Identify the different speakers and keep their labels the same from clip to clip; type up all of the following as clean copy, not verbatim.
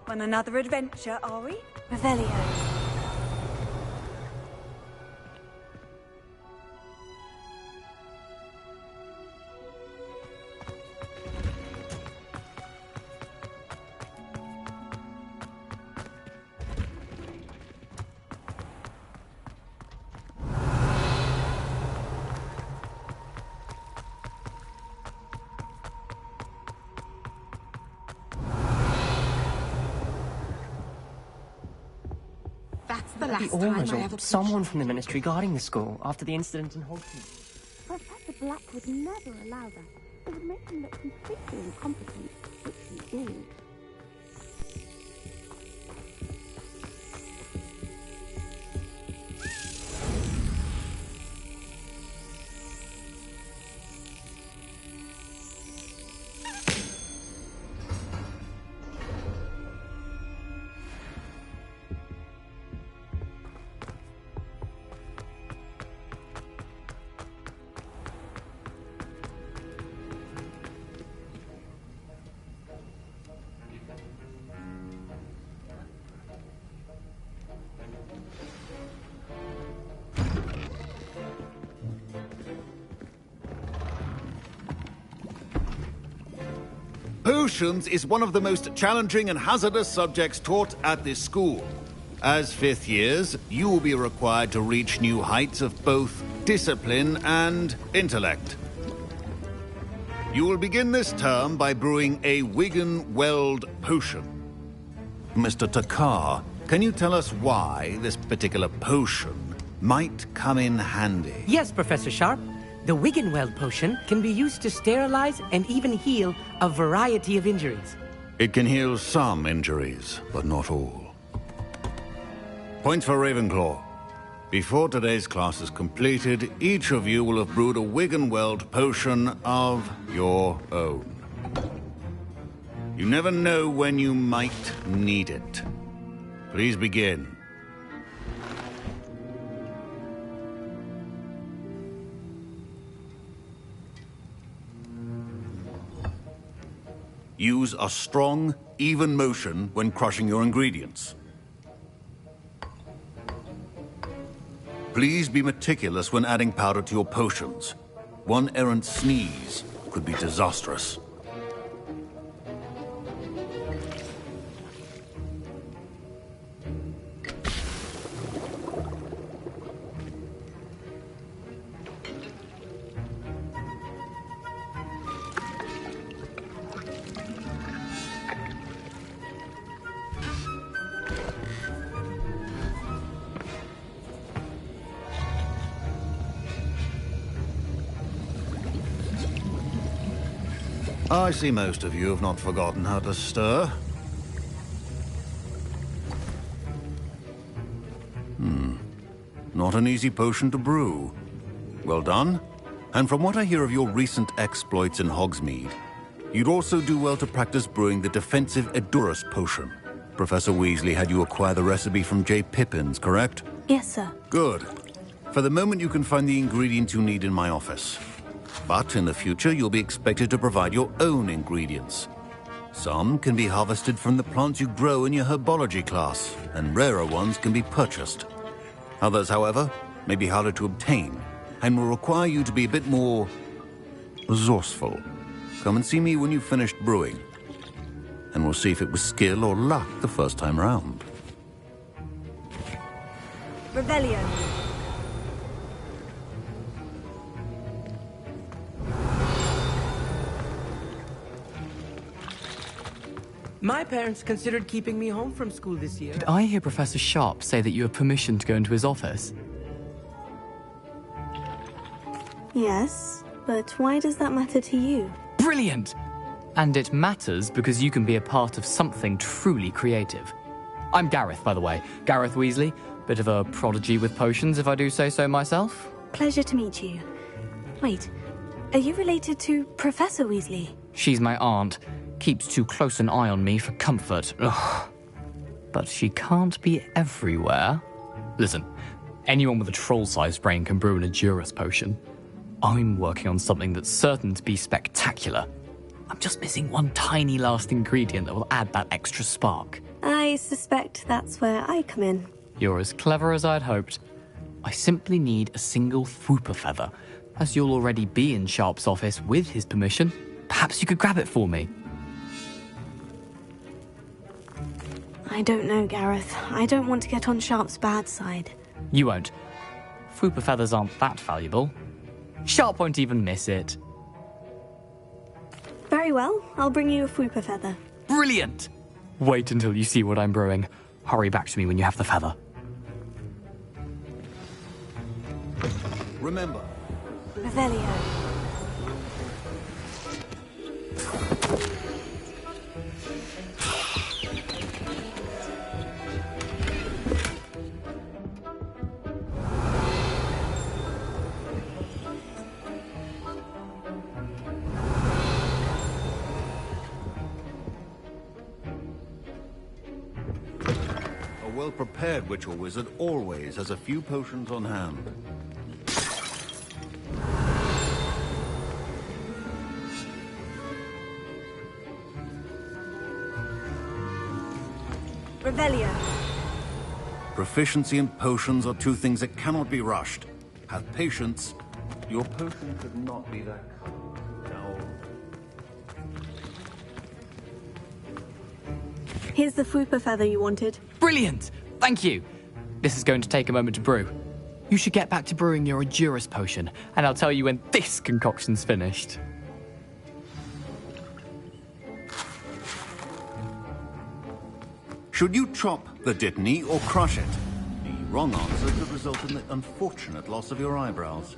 Speaker 1: On another adventure, are we?
Speaker 2: Revelio.
Speaker 3: Someone from the Ministry guarding the school after the incident in Hogwarts.
Speaker 2: Professor Black would never allow that. It would make him look completely incompetent, which he is.
Speaker 4: Potions is one of the most challenging and hazardous subjects taught at this school. As fifth years, you will be required to reach new heights of both discipline and intellect. You will begin this term by brewing a Wiggenweld potion. Mr. Takar, can you tell us why this particular potion might come in handy?
Speaker 5: Yes, Professor Sharp. The Wiggenweld potion can be used to sterilize and even heal a variety of injuries.
Speaker 4: It can heal some injuries, but not all. Points for Ravenclaw. Before today's class is completed, each of you will have brewed a Wiggenweld potion of your own. You never know when you might need it. Please begin. Use a strong, even motion when crushing your ingredients. Please be meticulous when adding powder to your potions. One errant sneeze could be disastrous. I see most of you have not forgotten how to stir. Not an easy potion to brew. Well done. And from what I hear of your recent exploits in Hogsmeade, you'd also do well to practice brewing the defensive Edurus potion. Professor Weasley had you acquire the recipe from J. Pippins, correct?
Speaker 2: Yes, sir.
Speaker 4: Good. For the moment, you can find the ingredients you need in my office. But in the future, you'll be expected to provide your own ingredients. Some can be harvested from the plants you grow in your herbology class, and rarer ones can be purchased. Others, however, may be harder to obtain, and will require you to be a bit more resourceful. Come and see me when you've finished brewing, and we'll see if it was skill or luck the first time round.
Speaker 1: Revelio.
Speaker 5: My parents considered keeping me home from school this year.
Speaker 6: Did I hear Professor Sharp say that you have permission to go into his office?
Speaker 2: Yes, but why does that matter to you?
Speaker 6: Brilliant! And it matters because you can be a part of something truly creative. I'm Gareth, by the way. Gareth Weasley. Bit of a prodigy with potions, if I do say so myself.
Speaker 2: Pleasure to meet you. Wait, are you related to Professor Weasley?
Speaker 6: She's my aunt. Keeps too close an eye on me for comfort. Ugh. But she can't be everywhere. Listen, anyone with a troll-sized brain can brew an Edurus potion. I'm working on something that's certain to be spectacular. I'm just missing one tiny last ingredient that will add that extra spark.
Speaker 7: I suspect that's where I come in.
Speaker 6: You're as clever as I'd hoped. I simply need a single Fwooper feather. As you'll already be in Sharp's office with his permission, perhaps you could grab it for me.
Speaker 7: I don't know, Gareth. I don't want to get on Sharp's bad side.
Speaker 6: You won't. Fwooper feathers aren't that valuable. Sharp won't even miss it.
Speaker 7: Very well, I'll bring you a Fwooper feather.
Speaker 6: Brilliant! Wait until you see what I'm brewing. Hurry back to me when you have the feather.
Speaker 4: Remember,
Speaker 7: Revelio.
Speaker 4: a well-prepared witch or wizard always has a few potions on hand.
Speaker 1: Revelio.
Speaker 4: Proficiency and potions are two things that cannot be rushed. Have patience. Your potion could not be that color. Now,
Speaker 7: Here's the Fwooper feather you wanted.
Speaker 6: Brilliant! Thank you! This is going to take a moment to brew. You should get back to brewing your Adurus potion, and I'll tell you when this concoction's finished.
Speaker 4: should you chop the dittany or crush it? The wrong answer could result in the unfortunate loss of your eyebrows.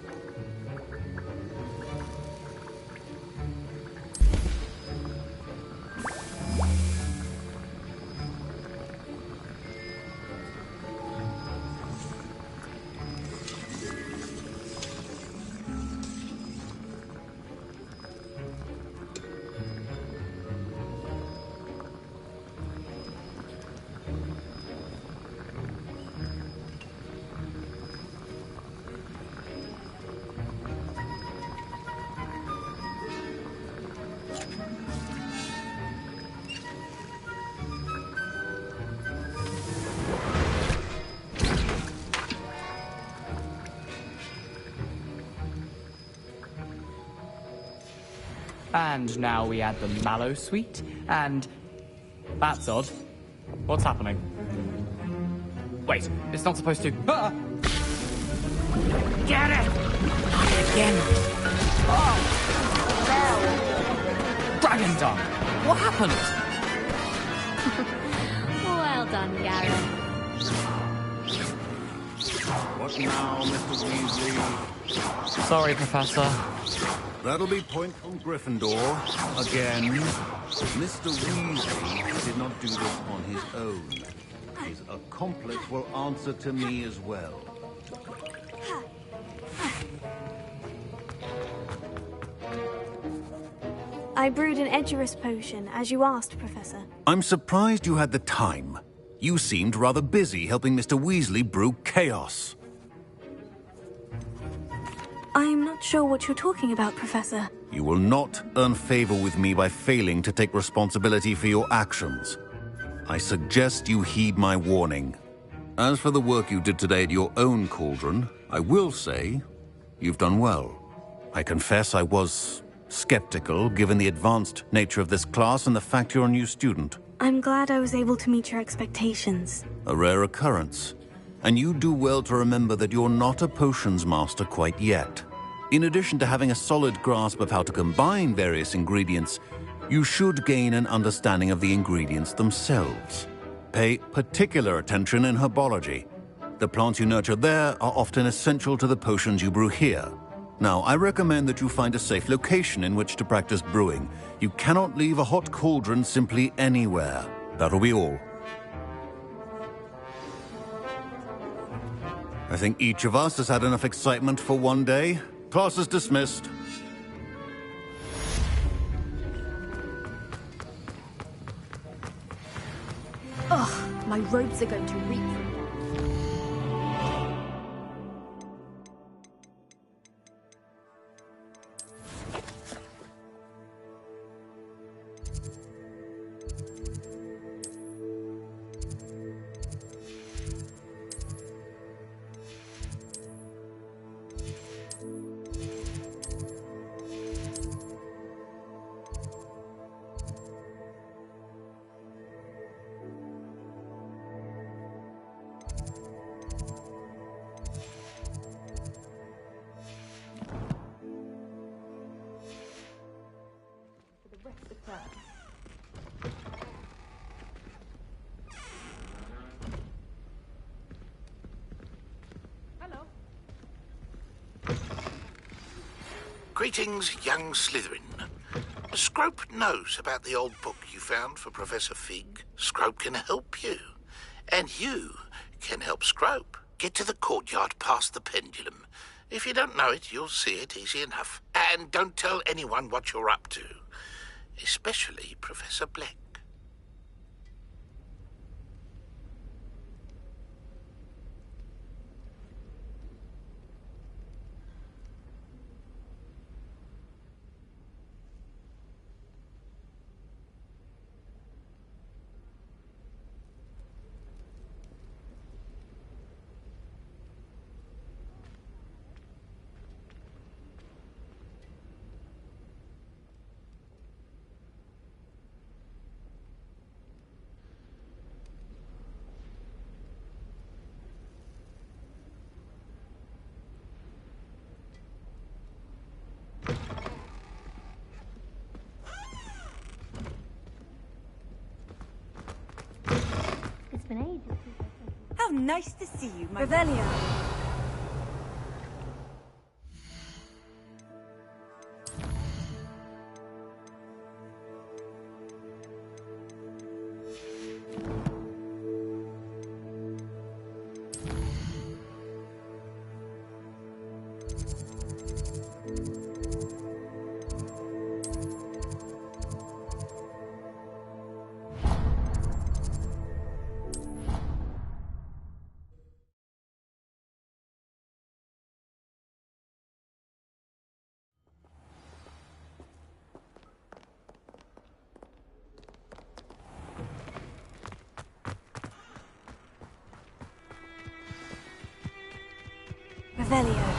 Speaker 6: And now we add the mallow sweet, and... That's odd. What's happening? Wait, it's not supposed to... Ah! Get it! Again! Oh! No! Dragon dung! What happened?
Speaker 2: Well done, Gareth.
Speaker 4: What now, Mr. Weasley?
Speaker 6: Sorry, Professor.
Speaker 4: That'll be point from Gryffindor. Again. Mr. Weasley did not do this on his own. His accomplice will answer to me as well.
Speaker 7: I brewed an Edurus potion, as you asked, Professor.
Speaker 4: I'm surprised you had the time. You seemed rather busy helping Mr. Weasley brew chaos.
Speaker 7: I'm not sure what you're talking about, Professor.
Speaker 4: You will not earn favor with me by failing to take responsibility for your actions. I suggest you heed my warning. As for the work you did today at your own cauldron, I will say you've done well. I confess I was skeptical given the advanced nature of this class and the fact you're a new student.
Speaker 7: I'm glad I was able to meet your expectations.
Speaker 4: A rare occurrence. And you do well to remember that you're not a potions master quite yet. In addition to having a solid grasp of how to combine various ingredients, you should gain an understanding of the ingredients themselves. Pay particular attention in herbology. The plants you nurture there are often essential to the potions you brew here. Now, I recommend that you find a safe location in which to practice brewing. You cannot leave a hot cauldron simply anywhere. That'll be all. I think each of us has had enough excitement for one day. Class is dismissed.
Speaker 1: Ugh, my robes are going to reek from that.
Speaker 8: Greetings, young Slytherin. Scrope knows about the old book you found for Professor Fig. Scrope can help you. And you can help Scrope. Get to the courtyard past the pendulum. If you don't know it, you'll see it easy enough. And don't tell anyone what you're up to. Especially Professor Black.
Speaker 2: It's been ages.
Speaker 9: How nice to see you, my
Speaker 1: Revelio. Revelio.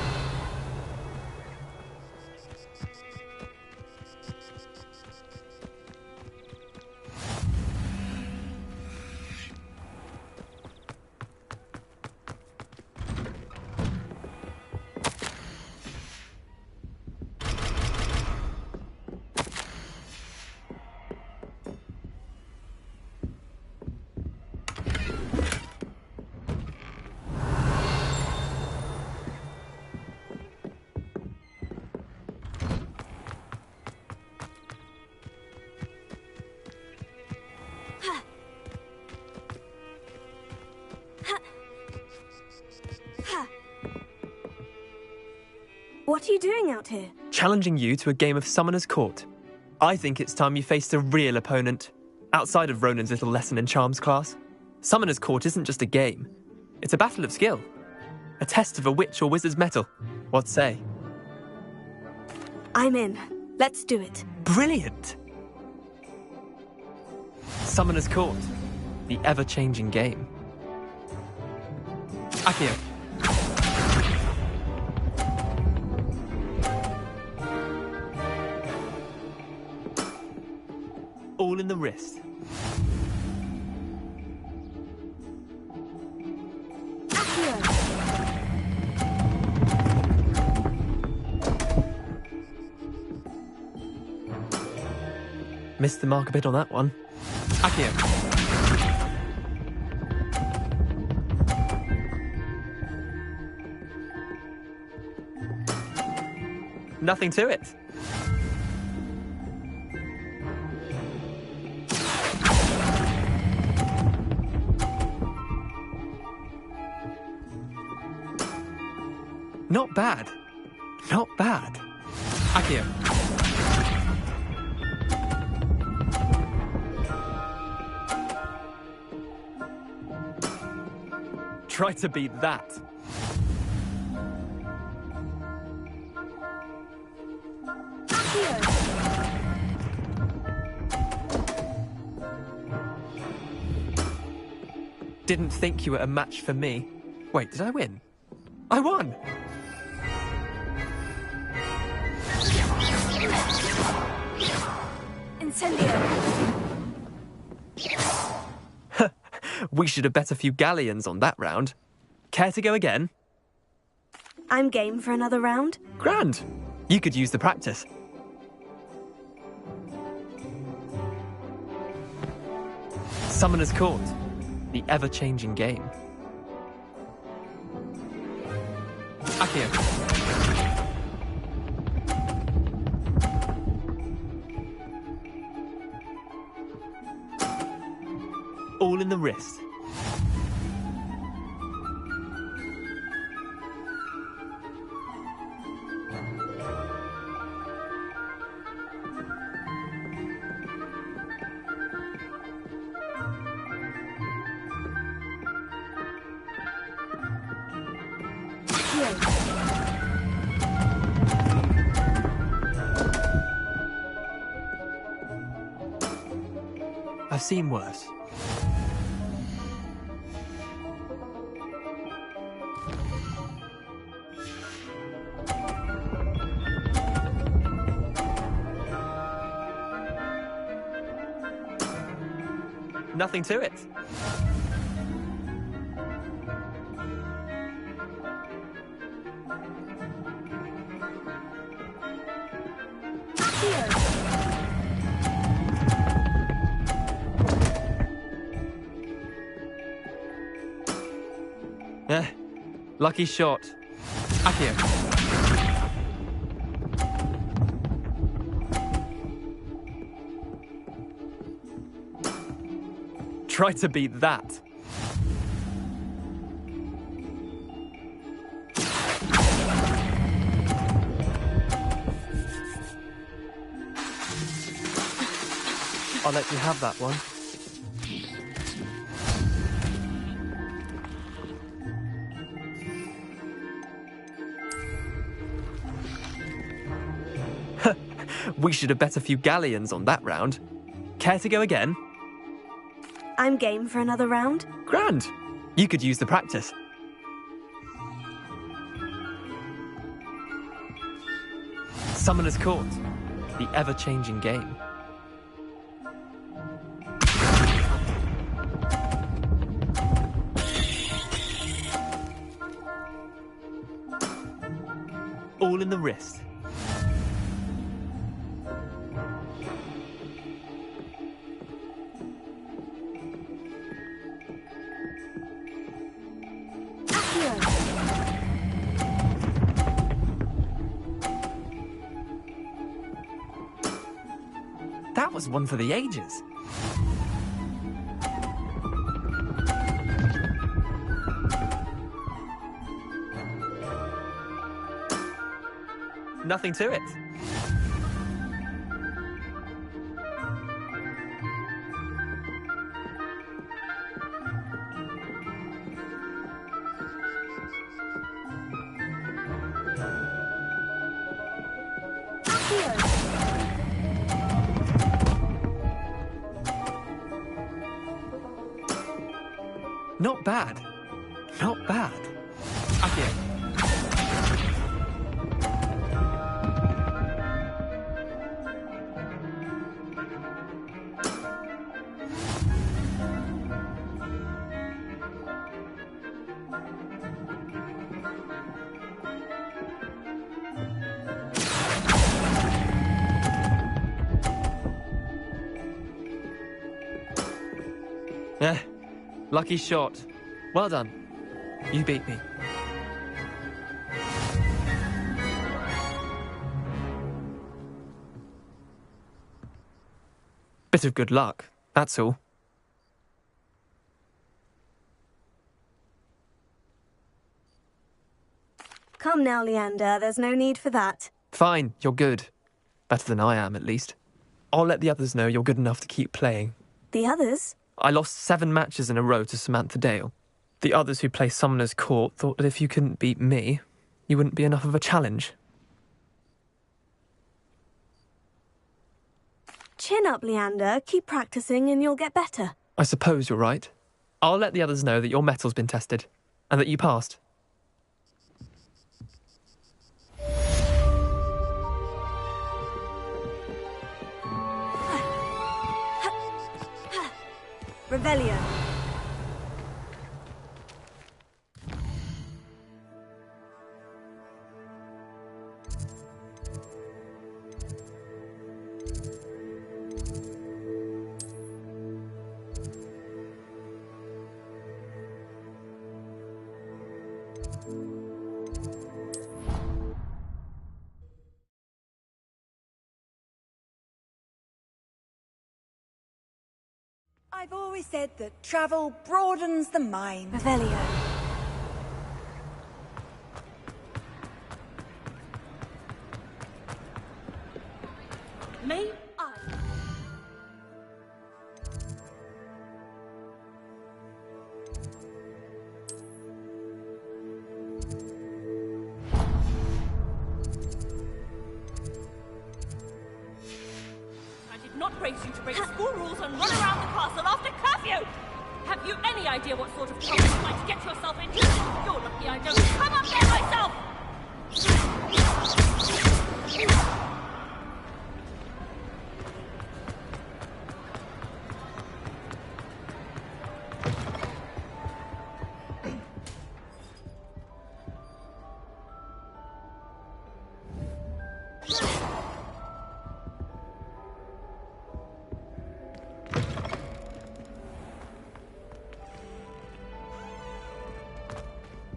Speaker 7: What are you doing out here?
Speaker 10: Challenging you to a game of Summoner's Court. I think it's time you faced a real opponent, outside of Ronan's little lesson in charms class. Summoner's Court isn't just a game. It's a battle of skill. A test of a witch or wizard's mettle. What say?
Speaker 7: I'm in. Let's do it.
Speaker 10: Brilliant! Summoner's Court. The ever-changing game. Accio. All in the wrist. Missed the mark a bit on that one. Accio. Nothing to it. Not bad. Not bad. Accio. Try to beat that. Didn't think you were a match for me. Wait, did I win? I won!
Speaker 1: Incendio.
Speaker 10: We should have bet a few galleons on that round. Care to go again?
Speaker 7: I'm game for another round.
Speaker 10: Grand. You could use the practice. Summoner's Court. The ever-changing game. Accio. All in the wrist. I've seen worse. Nothing to it. Lucky shot. Accio. Try to beat that. I'll let you have that one. We should have bet a few galleons on that round. Care to go again?
Speaker 7: I'm game for another round.
Speaker 10: Grand. You could use the practice. Summoner's Court. The ever-changing game. All in the wrist. That was one for the ages. Nothing to it. Not bad. Not bad. Okay. Lucky shot. Well done. You beat me. Bit of good luck, that's all.
Speaker 7: Come now, Leander, there's no need for that.
Speaker 10: Fine, you're good. Better than I am, at least. I'll let the others know you're good enough to keep playing.
Speaker 7: The others?
Speaker 10: I lost 7 matches in a row to Samantha Dale. The others who play Summoner's Court thought that if you couldn't beat me, you wouldn't be enough of a challenge.
Speaker 7: Chin up, Leander. Keep practicing and you'll get better.
Speaker 10: I suppose you're right. I'll let the others know that your metal's been tested, and that you passed.
Speaker 7: Revelio.
Speaker 9: I've always said that travel broadens the mind.
Speaker 7: Revelio.
Speaker 1: May I? I did not raise you to break school rules and run around the castle after curfew! Have you any idea what sort of trouble you might get yourself into? You're lucky I don't come up there myself!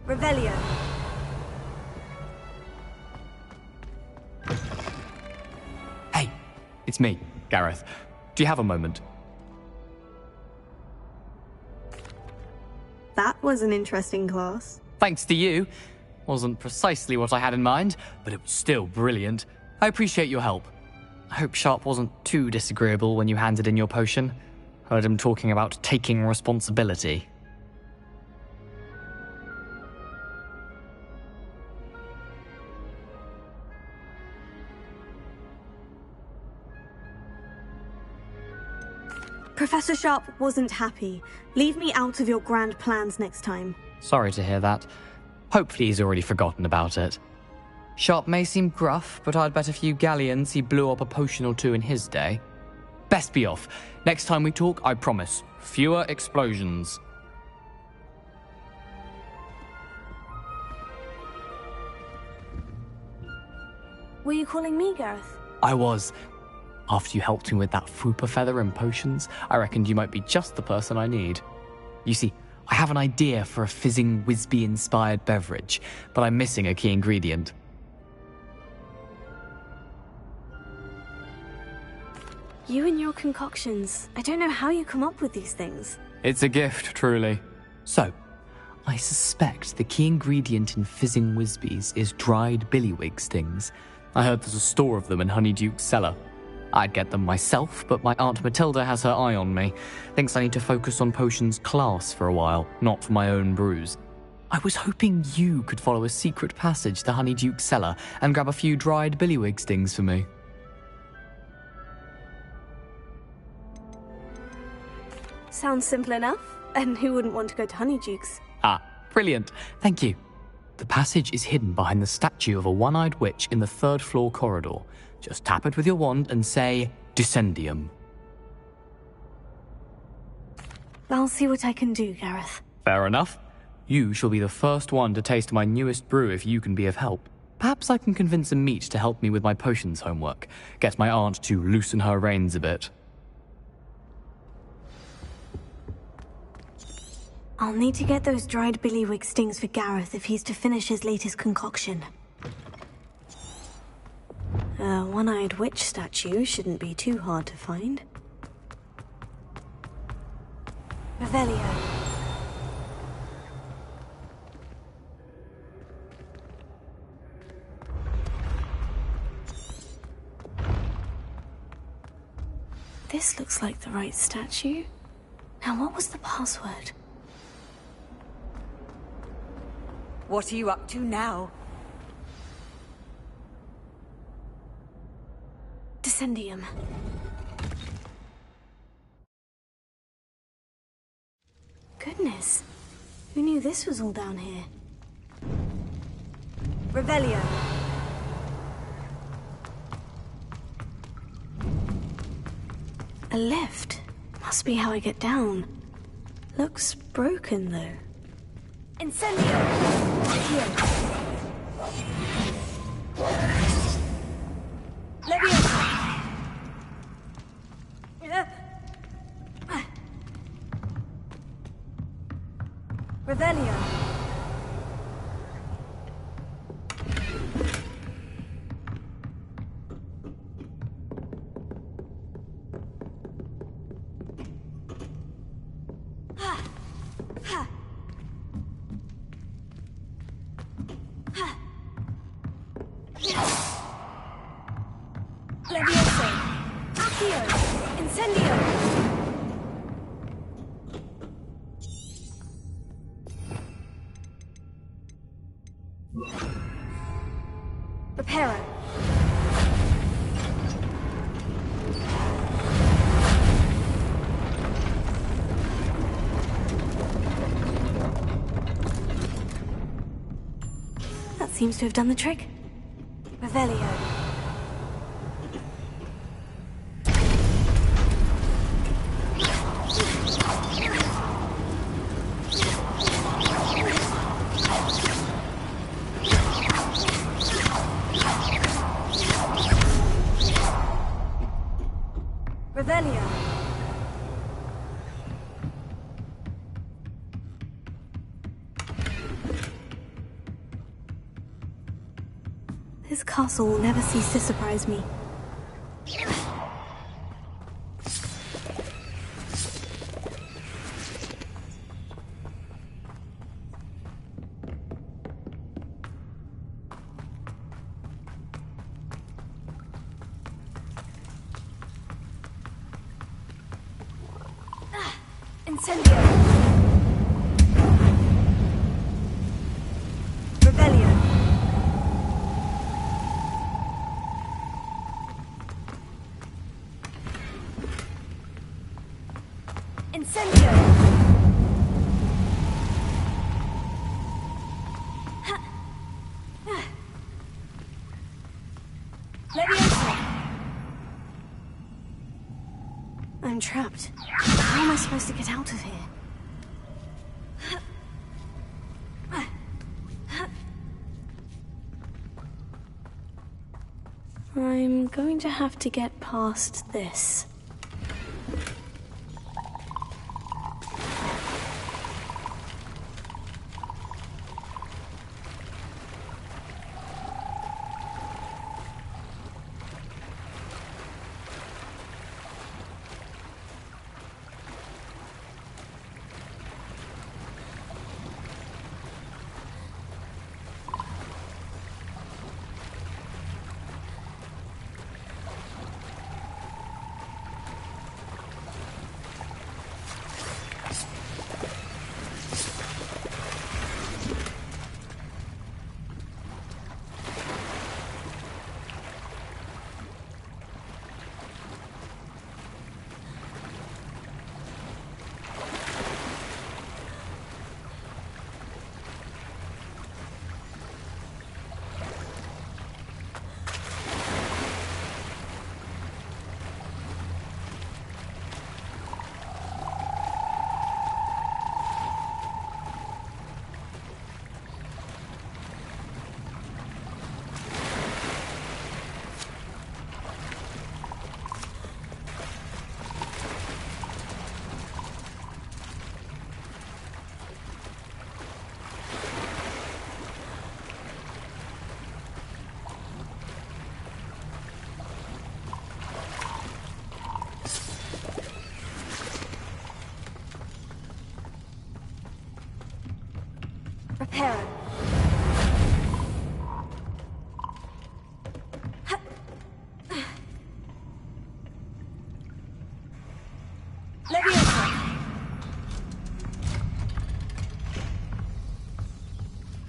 Speaker 7: Revelio.
Speaker 6: Hey, it's me, Gareth. Do you have a moment?
Speaker 7: That was an interesting class.
Speaker 6: Thanks to you. Wasn't precisely what I had in mind, but it was still brilliant. I appreciate your help. I hope Sharp wasn't too disagreeable when you handed in your potion. Heard him talking about taking responsibility.
Speaker 7: Professor Sharp wasn't happy. Leave me out of your grand plans next time.
Speaker 6: Sorry to hear that. Hopefully he's already forgotten about it. Sharp may seem gruff, but I'd bet a few galleons he blew up a potion or two in his day. Best be off. Next time we talk, I promise, fewer explosions.
Speaker 7: Were you calling me, Gareth?
Speaker 6: I was. After you helped me with that Fupa feather and potions, I reckoned you might be just the person I need. You see, I have an idea for a fizzing Whizbee-inspired beverage, but I'm missing a key ingredient.
Speaker 7: You and your concoctions. I don't know how you come up with these things.
Speaker 6: It's a gift, truly. So, I suspect the key ingredient in fizzing Whizbees is dried billywig stings. I heard there's a store of them in Honeyduke's cellar. I'd get them myself, but my Aunt Matilda has her eye on me. Thinks I need to focus on potions class for a while, not for my own brews. I was hoping you could follow a secret passage to Honeyduke's cellar and grab a few dried billywig stings for me.
Speaker 7: Sounds simple enough. And who wouldn't want to go to Honeyduke's?
Speaker 6: Ah, brilliant. Thank you. The passage is hidden behind the statue of a one-eyed witch in the third-floor corridor. Just tap it with your wand and say, Descendium.
Speaker 7: I'll see what I can do, Gareth.
Speaker 6: Fair enough. You shall be the first one to taste my newest brew if you can be of help. Perhaps I can convince a meat to help me with my potions homework. Get my aunt to loosen her reins a bit.
Speaker 7: I'll need to get those dried billywig stings for Gareth if he's to finish his latest concoction. A one-eyed witch statue shouldn't be too hard to find. Revelio. This looks like the right statue. Now, what was the password?
Speaker 9: What are you up to now?
Speaker 7: Descendium. Goodness. Who knew this was all down here? Revelio. A lift. Must be how I get down. Looks broken, though.
Speaker 9: Incendio! Here. Leviosa!
Speaker 7: Revelio. Incendio! Reparo. That seems to have done the trick. Revelio. Revelio. This castle will never cease to surprise me. Incendio! Revelio! Incendio! Leviosa! I'm trapped. How am I supposed to get out of here? I'm going to have to get past this. Reparo. Leviosa.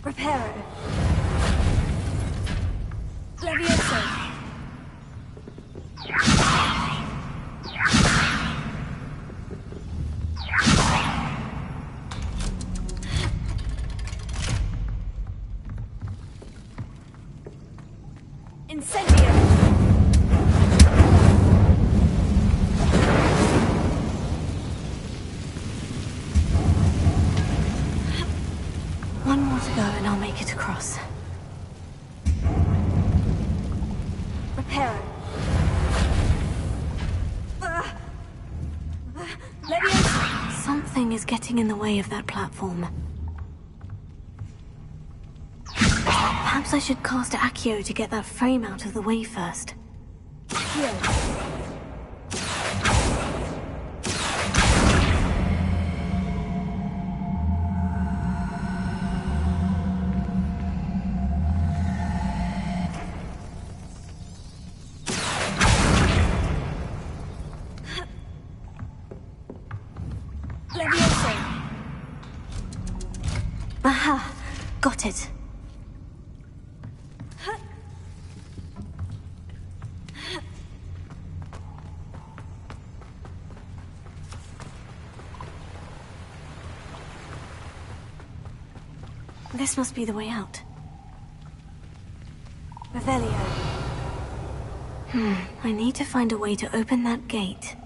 Speaker 7: Reparo. Leviosa. Incendio! One more to go and I'll make it across. Reparo. Leviosa! Something is getting in the way of that platform. Perhaps I should cast Accio to get that frame out of the way first. Accio. got it. This must be the way out. Revelio. I need to find a way to open that gate.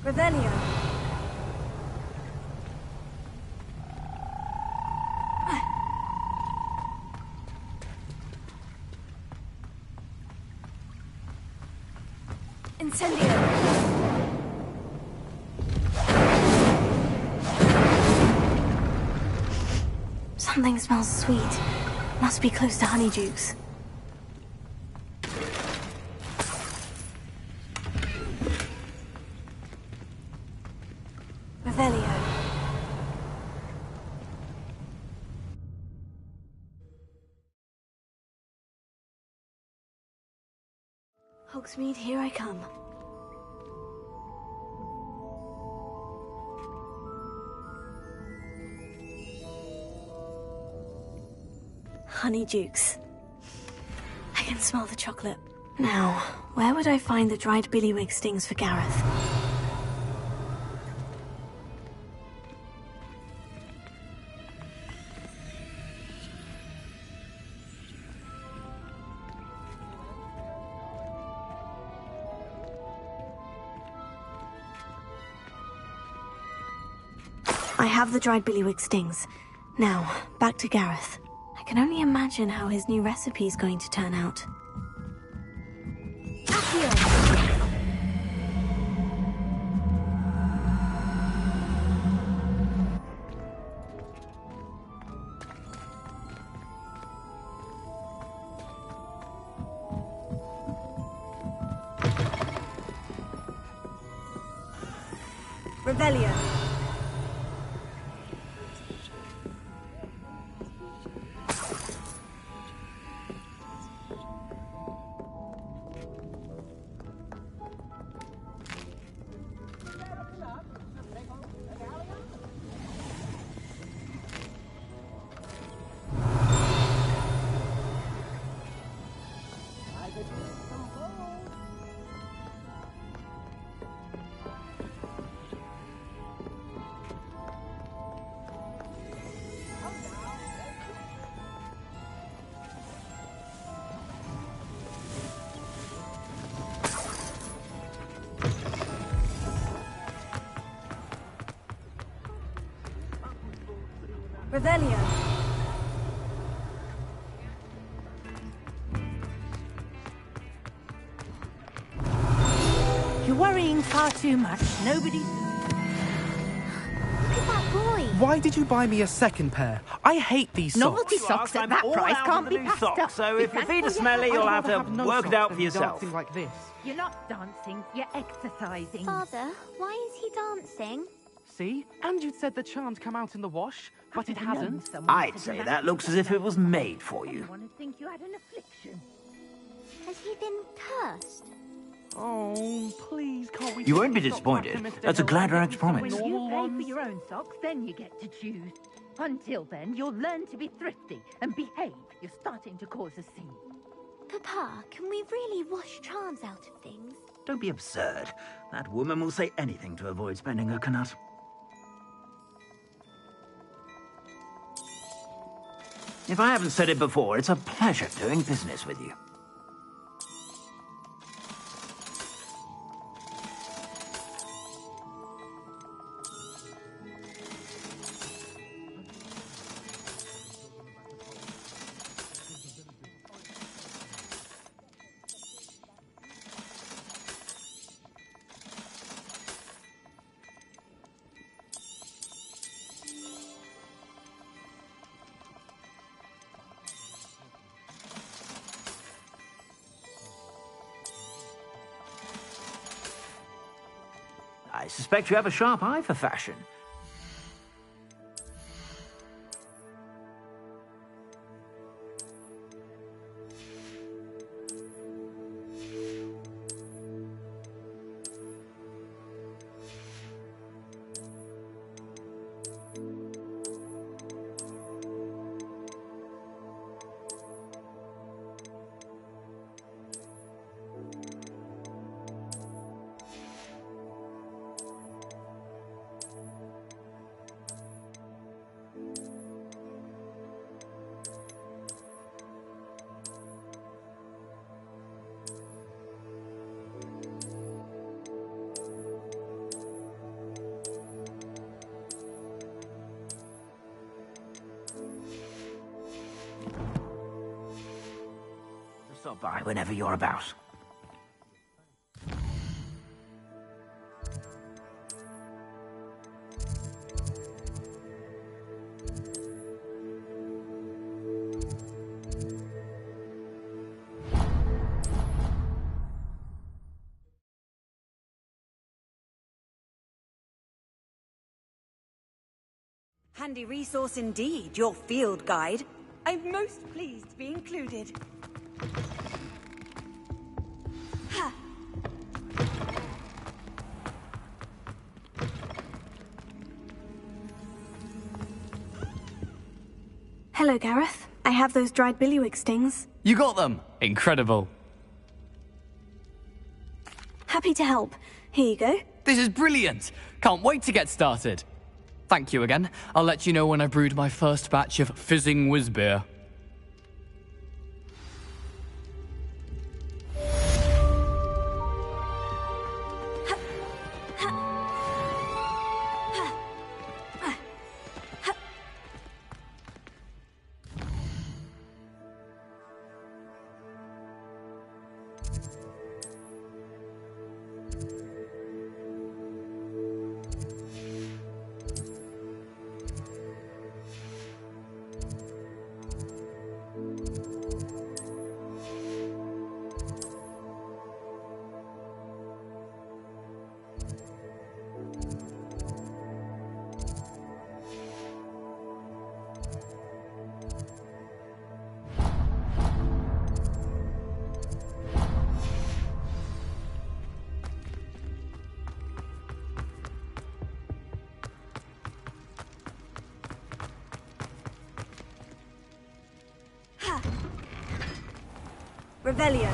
Speaker 7: Revelio. Incendio. Something smells sweet. Must be close to Honeydukes. Revelio. Hogsmeade, here I come. Honeydukes. I can smell the chocolate. Now, where would I find the dried billywig stings for Gareth? I have the dried billywig stings. Now, back to Gareth. I can only imagine how his new recipe is going to turn out. Revelio. Revelio.
Speaker 11: You're worrying far too much. Nobody...
Speaker 12: Look at that boy.
Speaker 13: Why did you buy me a second pair? I hate these socks.
Speaker 11: Novelty socks at that price can't be passed up.
Speaker 14: So if your feet are smelly, you'll have to work it out for yourself.
Speaker 13: Like this.
Speaker 11: You're not dancing, you're exercising.
Speaker 12: Father, why is he dancing?
Speaker 13: See? And you'd said the charm's come out in the wash, but it hasn't.
Speaker 14: I'd say that looks as if it was made for you.
Speaker 11: I want to think you had an affliction.
Speaker 12: Has he been cursed?
Speaker 13: Oh, please, can't we...
Speaker 14: You won't be disappointed. That's a Gladrax promise.
Speaker 11: When you pay for your own socks, then you get to choose. Until then, you'll learn to be thrifty and behave. You're starting to cause a scene.
Speaker 12: Papa, can we really wash charms out of things?
Speaker 14: Don't be absurd. That woman will say anything to avoid spending her knut. If I haven't said it before, it's a pleasure doing business with you. I suspect you have a sharp eye for fashion. Stop by whenever you're about.
Speaker 9: Handy resource indeed, your field guide. I'm most pleased to be included. Ha!
Speaker 7: Hello, Gareth. I have those dried billywig stings.
Speaker 6: You got them! Incredible.
Speaker 7: Happy to help. Here you go.
Speaker 6: This is brilliant! Can't wait to get started. Thank you again. I'll let you know when I've brewed my first batch of fizzing whiz beer.
Speaker 9: Revelio.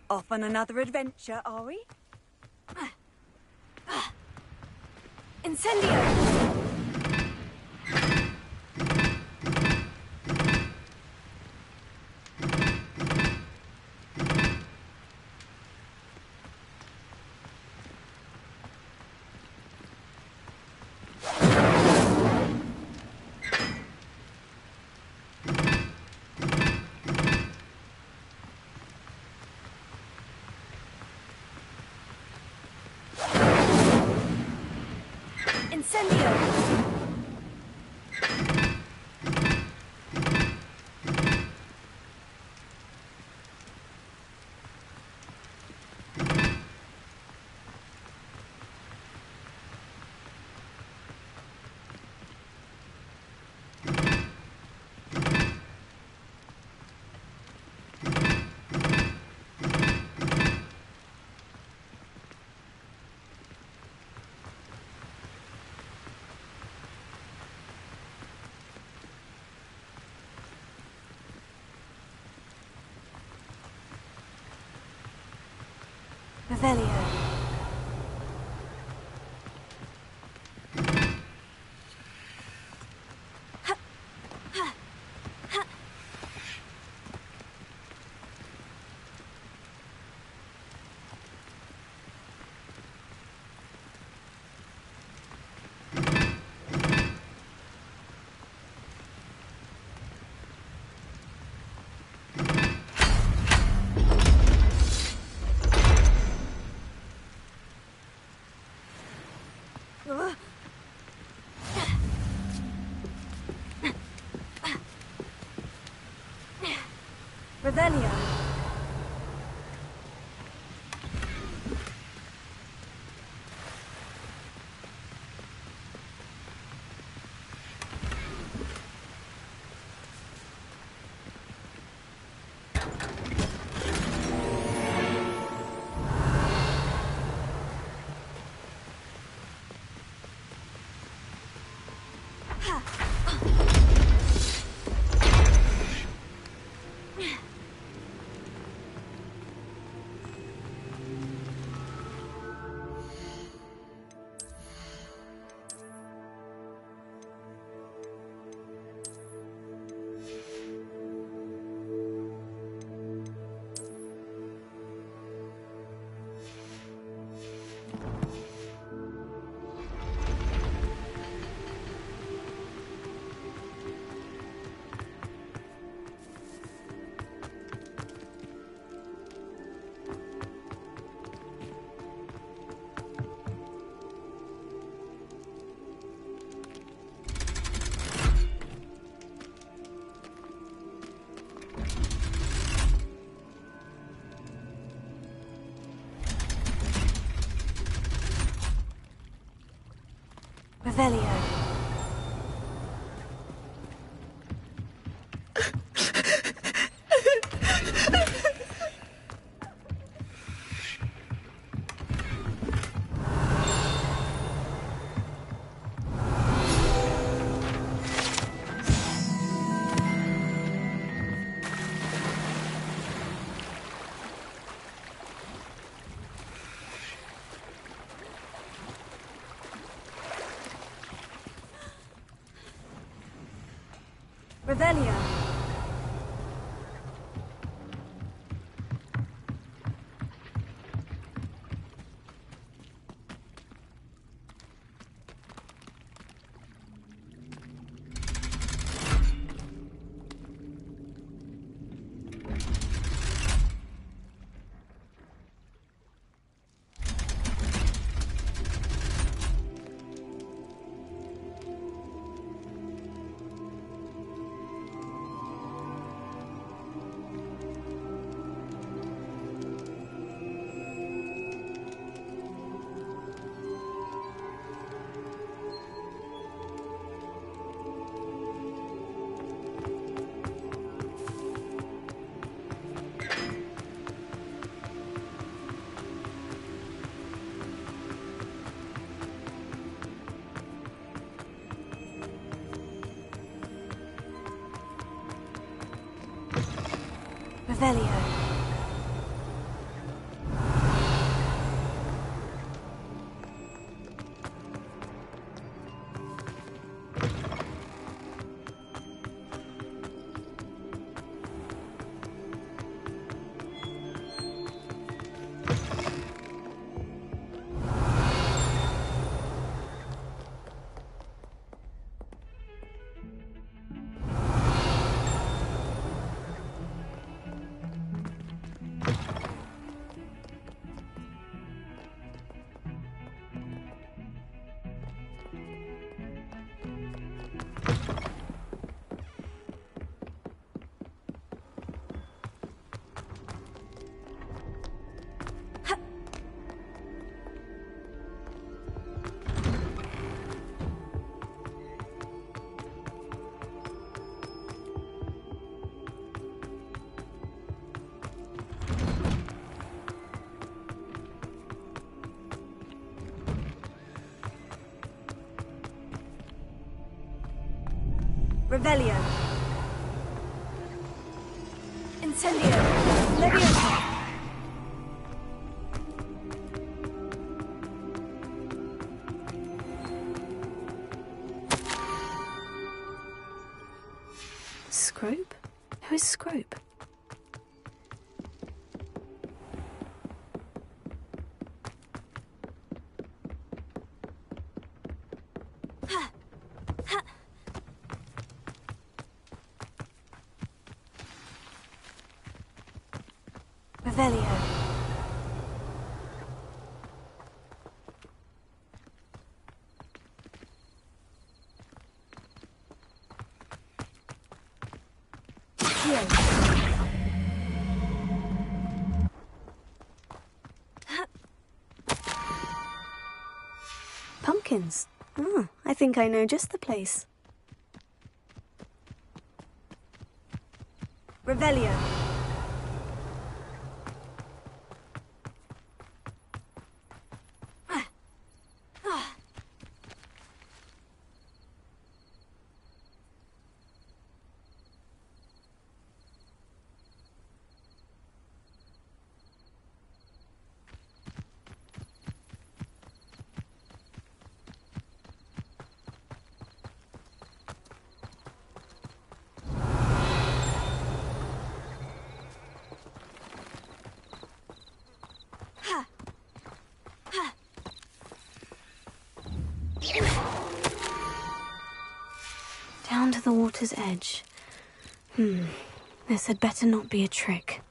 Speaker 9: Off on another adventure, are we?
Speaker 7: Incendio! Revelio. Revelio. Revelio. Revelio. Revelio. Revelio. Incendio. Leviosa. Scrope? Who is Scrope? Revelio. Here. pumpkins. Ah, I think I know just the place. Revelio. Down to the water's edge. This had better not be a trick.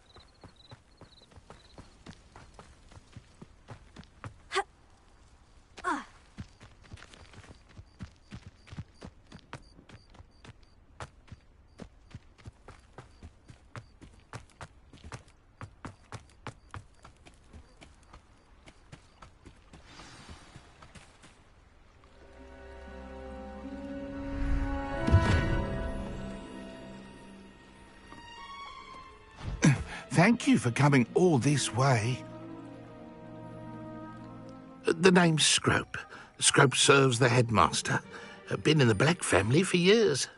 Speaker 8: Thank you for coming all this way. The name's Scrope. Scrope serves the headmaster. Been in the Black family for years.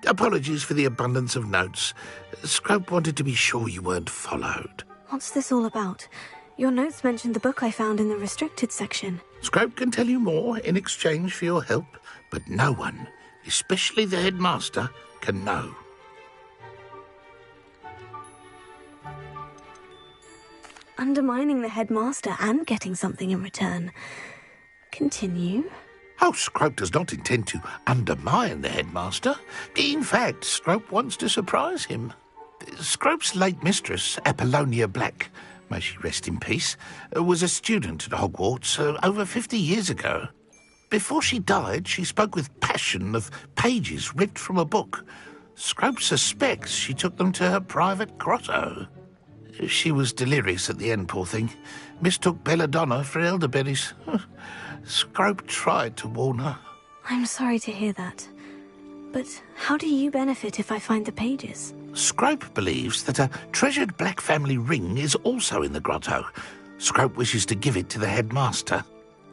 Speaker 8: Apologies for the abundance of notes. Scrope wanted to be sure you weren't followed.
Speaker 7: What's this all about? Your notes mentioned the book I found in the restricted section.
Speaker 8: Scrope can tell you more in exchange for your help, but no one, especially the headmaster, can know.
Speaker 7: Undermining the headmaster and getting something in return. Continue.
Speaker 8: Oh, Scrope does not intend to undermine the headmaster. In fact, Scrope wants to surprise him. Scrope's late mistress, Apollonia Black, may she rest in peace, was a student at Hogwarts over 50 years ago. Before she died, she spoke with passion of pages ripped from a book. Scrope suspects she took them to her private grotto. She was delirious at the end, poor thing. Mistook belladonna for elderberries. Scrope tried to warn her.
Speaker 7: I'm sorry to hear that. But how do you benefit if I find the pages?
Speaker 8: Scrope believes that a treasured Black family ring is also in the grotto. Scrope wishes to give it to the headmaster.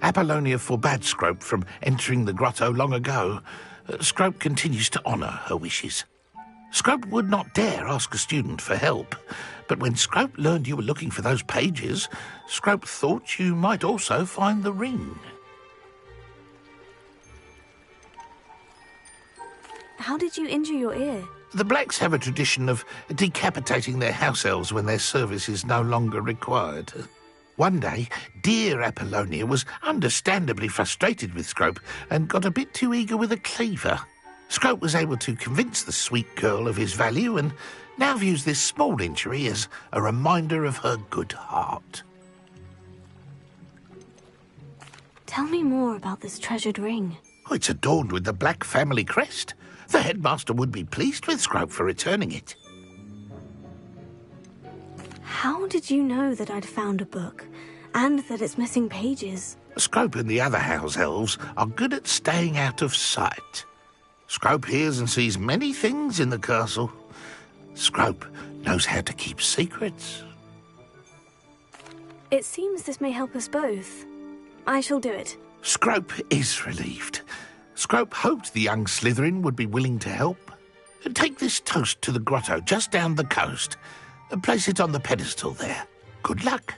Speaker 8: Apollonia forbade Scrope from entering the grotto long ago. Scrope continues to honour her wishes. Scrope would not dare ask a student for help, but when Scrope learned you were looking for those pages, Scrope thought you might also find the ring.
Speaker 7: How did you injure your ear?
Speaker 8: The Blacks have a tradition of decapitating their house elves when their service is no longer required. One day, dear Apollonia was understandably frustrated with Scrope and got a bit too eager with a cleaver. Scrope was able to convince the sweet girl of his value and now views this small injury as a reminder of her good heart.
Speaker 7: Tell me more about this treasured ring.
Speaker 8: Oh, it's adorned with the Black family crest. The headmaster would be pleased with Scrope for returning it.
Speaker 7: How did you know that I'd found a book and that it's missing pages?
Speaker 8: Scrope and the other house elves are good at staying out of sight. Scrope hears and sees many things in the castle. Scrope knows how to keep secrets.
Speaker 7: It seems this may help us both. I shall do it.
Speaker 8: Scrope is relieved. Scrope hoped the young Slytherin would be willing to help. Take this toast to the grotto just down the coast and place it on the pedestal there. Good luck.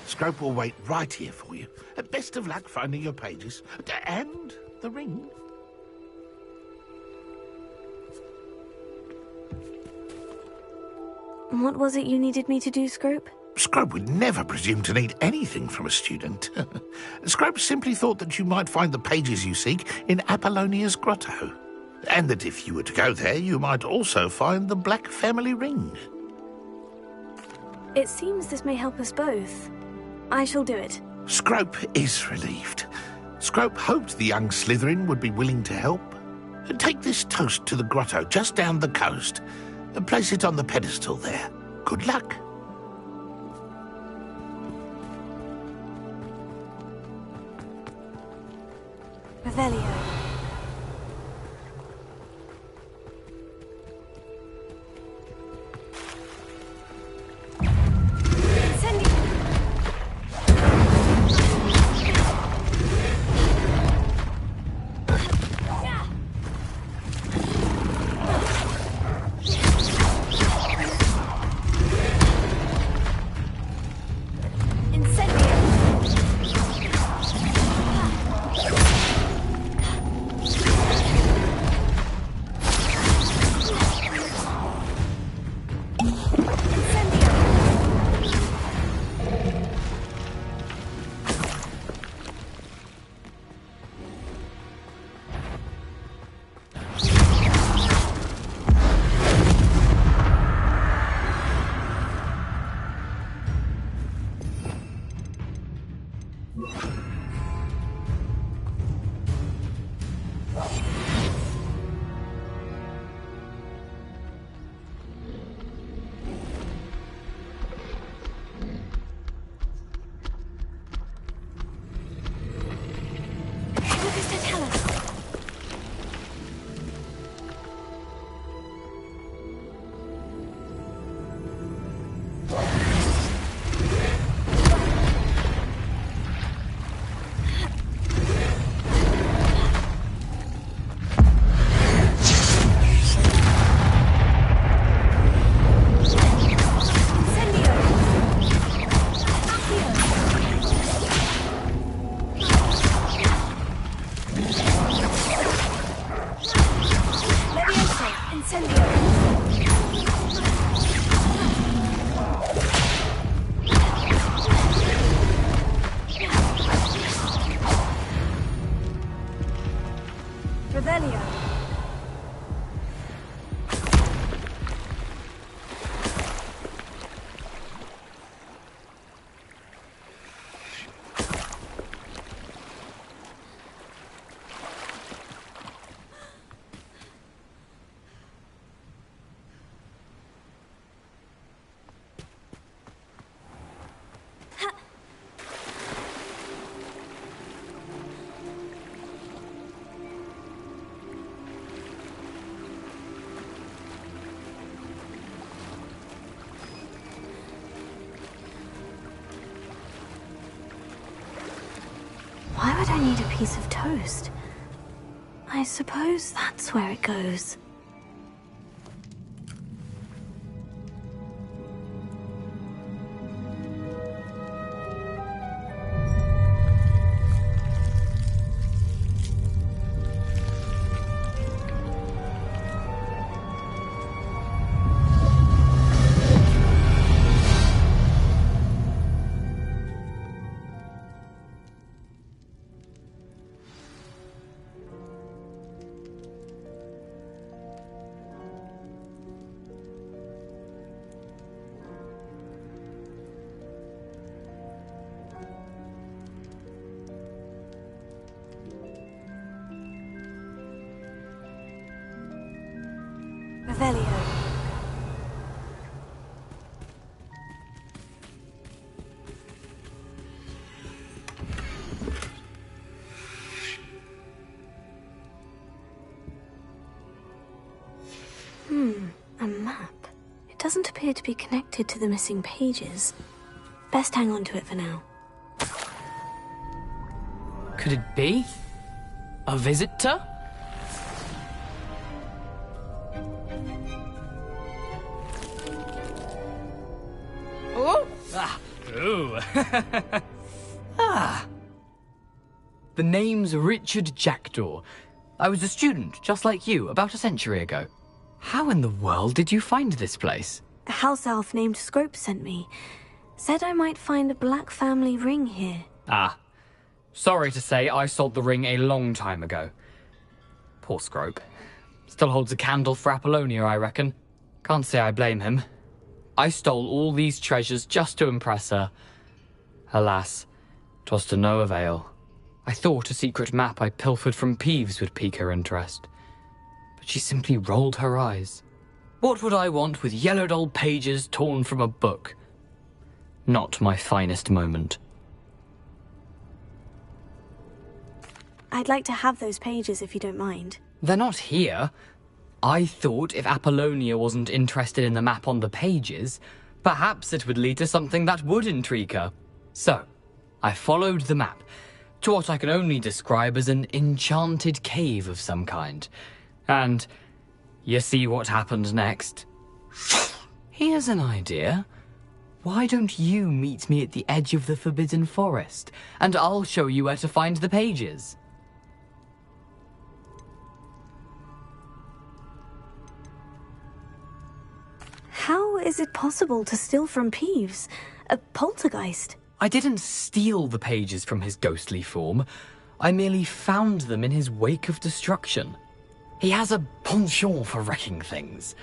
Speaker 8: Scrope will wait right here for you. Best of luck finding your pages. And the ring.
Speaker 7: What was it you needed me to do, Scrope?
Speaker 8: Scrope would never presume to need anything from a student. Scrope simply thought that you might find the pages you seek in Apollonia's grotto. And that if you were to go there, you might also find the Black family ring.
Speaker 7: It seems this may help us both. I shall do it.
Speaker 8: Scrope is relieved. Scrope hoped the young Slytherin would be willing to help. Take this toast to the grotto just down the coast and place it on the pedestal there. Good luck.
Speaker 7: Revelio. Why would I need a piece of toast? I suppose that's where it goes. Revelio. A map. It doesn't appear to be connected to the missing pages. Best hang on to it for now.
Speaker 6: Could it be? A visitor? Oh! Ah! Ooh! Ah! The name's Richard Jackdaw. I was a student, just like you, about a century ago. How in the world did you find this place?
Speaker 7: A house elf named Scrope sent me. Said I might find a black family ring here.
Speaker 6: Ah. Sorry to say, I sold the ring a long time ago. Poor Scrope. Still holds a candle for Apollonia, I reckon. Can't say I blame him. I stole all these treasures just to impress her. Alas, 'twas to no avail. I thought a secret map I pilfered from Peeves would pique her interest. But she simply rolled her eyes. What would I want with yellowed old pages torn from a book? Not my finest moment.
Speaker 7: I'd like to have those pages if you don't mind.
Speaker 6: They're not here. I thought if Apollonia wasn't interested in the map on the pages, perhaps it would lead to something that would intrigue her. So, I followed the map to what I can only describe as an enchanted cave of some kind. And you see what happened next? Here's an idea. Why don't you meet me at the edge of the Forbidden Forest, and I'll show you where to find the pages?
Speaker 7: How is it possible to steal from Peeves? A poltergeist?
Speaker 6: I didn't steal the pages from his ghostly form. I merely found them in his wake of destruction. He has a penchant for wrecking things.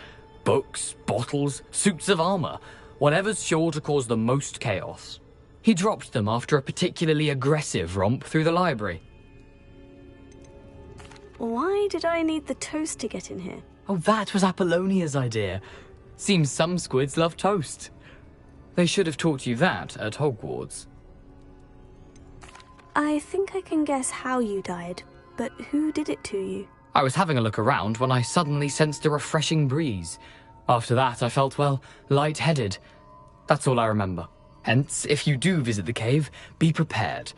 Speaker 6: Books, bottles, suits of armor, whatever's sure to cause the most chaos. He dropped them after a particularly aggressive romp through the library.
Speaker 7: Why did I need the toast to get in here?
Speaker 6: Oh, that was Apollonia's idea. Seems some squids love toast. They should have taught you that at Hogwarts.
Speaker 7: I think I can guess how you died, but who did it to you?
Speaker 6: I was having a look around when I suddenly sensed a refreshing breeze. After that, I felt, well, lightheaded. That's all I remember. Hence, if you do visit the cave, be prepared.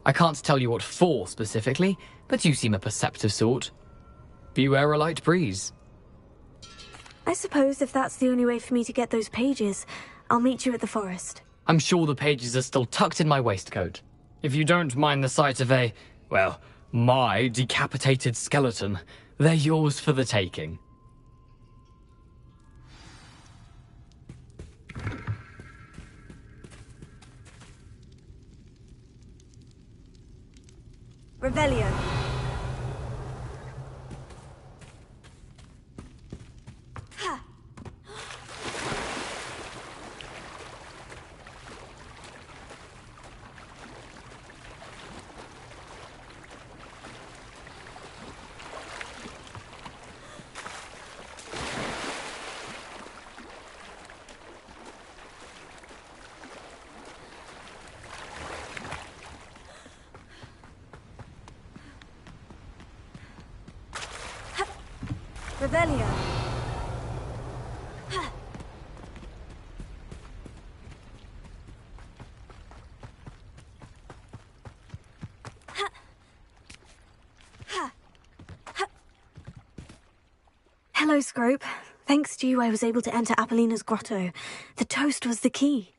Speaker 6: I can't tell you what for specifically, but you seem a perceptive sort. Beware a light breeze.
Speaker 7: I suppose if that's the only way for me to get those pages, I'll meet you at the forest.
Speaker 6: I'm sure the pages are still tucked in my waistcoat. If you don't mind the sight of a, well, my decapitated skeleton, they're yours for the taking.
Speaker 9: Revelio. Revelio.
Speaker 7: Hello, Scrope. Thanks to you, I was able to enter Apollina's grotto. The toast was the key.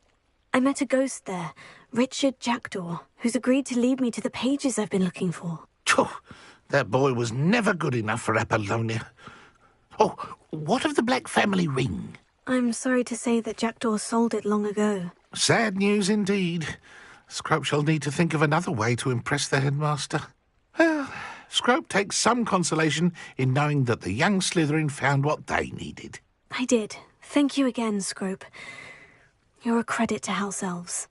Speaker 7: I met a ghost there, Richard Jackdaw, who's agreed to lead me to the pages I've been looking for.
Speaker 8: Phew, that boy was never good enough for Apollonia. Oh, what of the Black family ring?
Speaker 7: I'm sorry to say that Jackdaw sold it long ago.
Speaker 8: Sad news indeed. Scrope shall need to think of another way to impress the headmaster. Well, Scrope takes some consolation in knowing that the young Slytherin found what they needed.
Speaker 7: I did. Thank you again, Scrope. You're a credit to House Elves.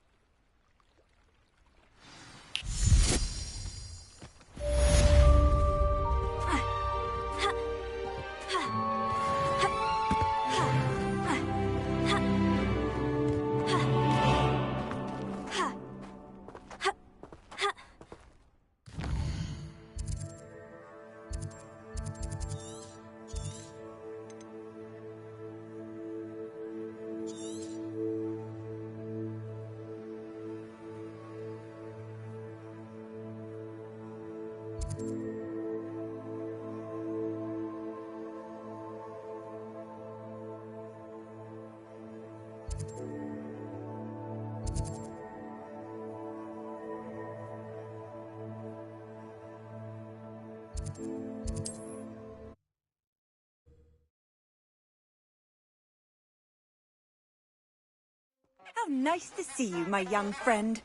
Speaker 9: How nice to see you, my young friend.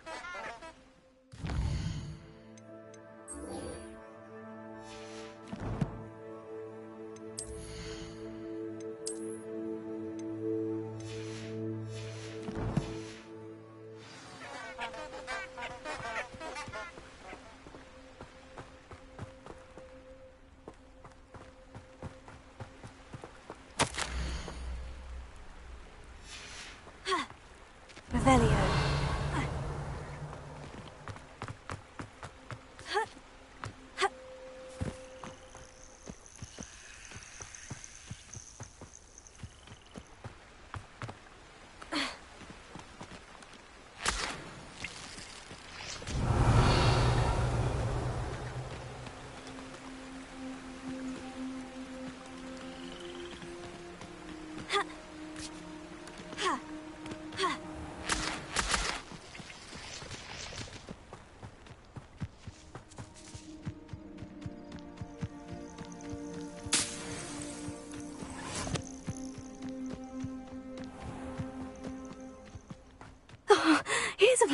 Speaker 7: Revelio.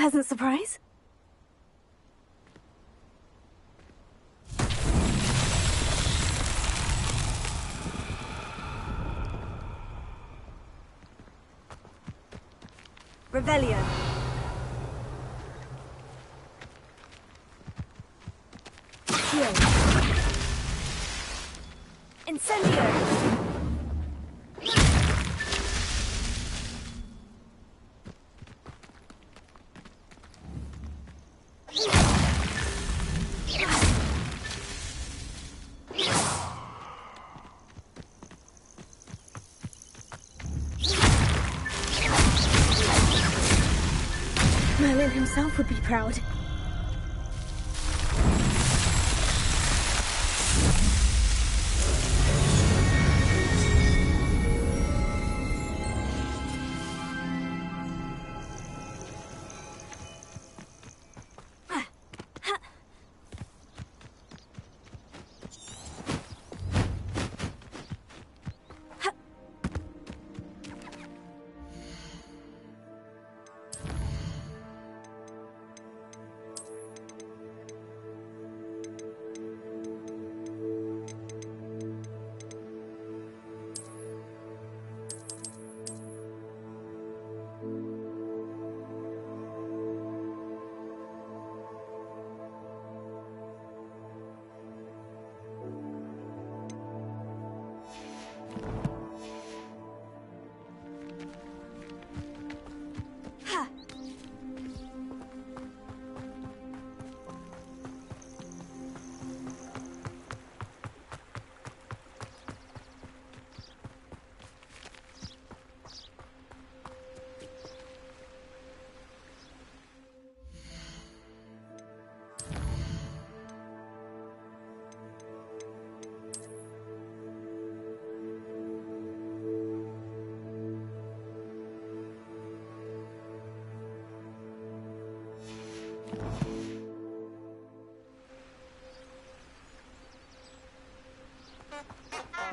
Speaker 7: pleasant surprise. Revelio. Heal. Incendio. Merlin himself would be proud.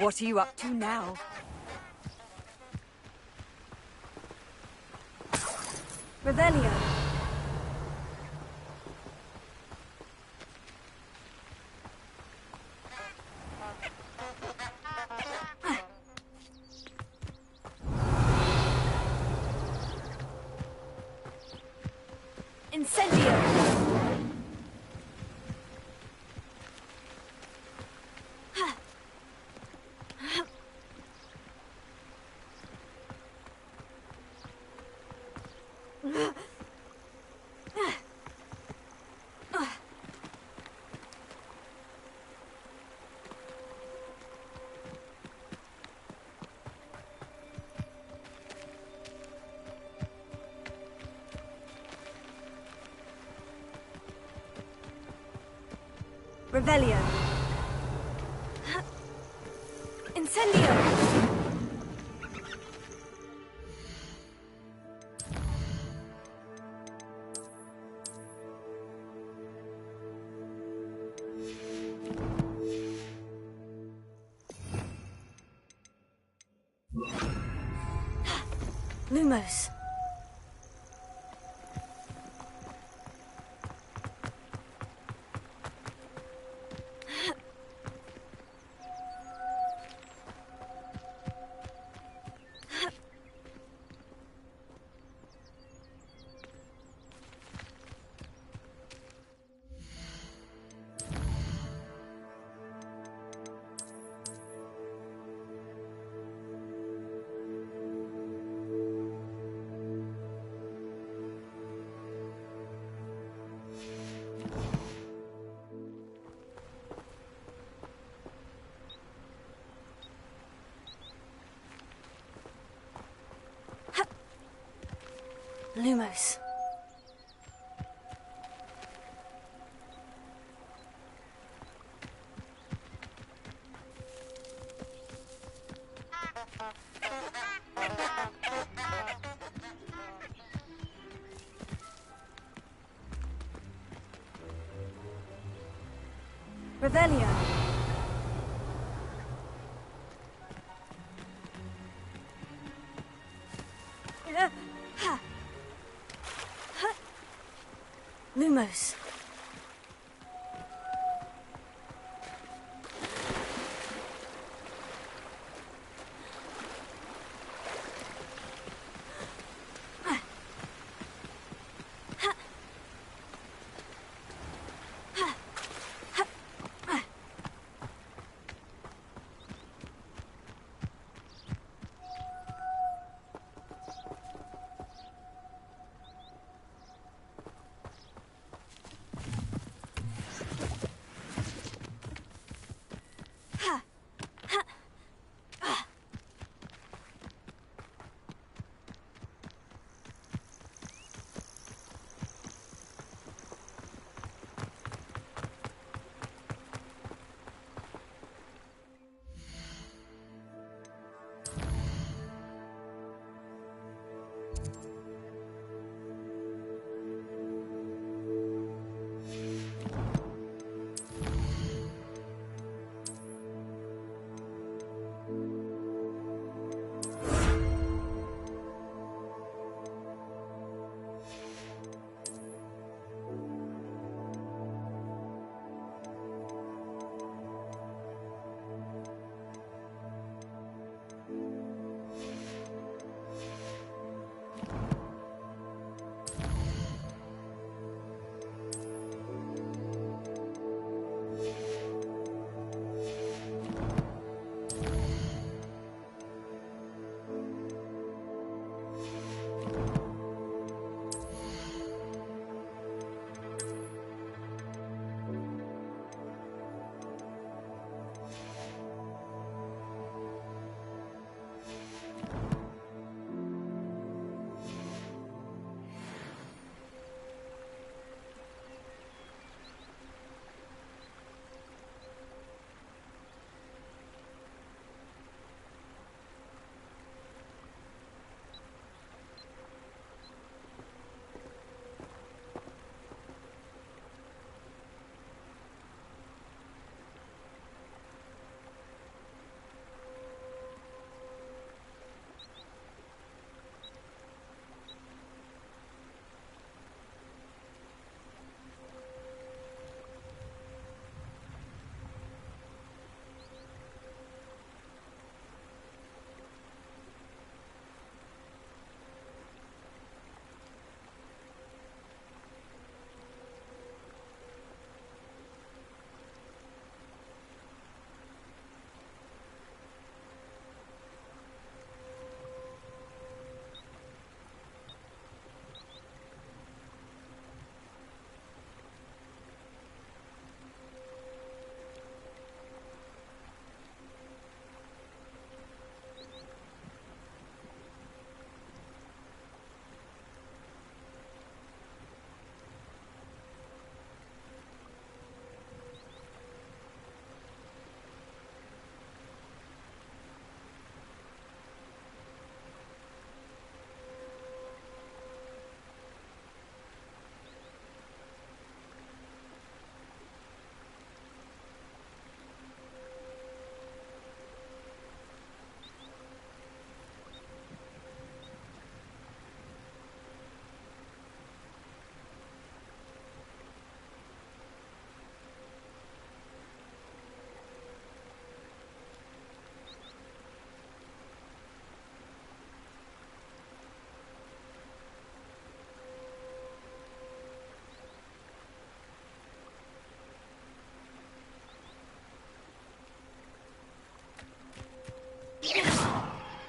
Speaker 9: What are you up to now?
Speaker 7: Revelio. Incendio. Revelio. Incendio. Lumos. Lumos. Revelio. Lumos.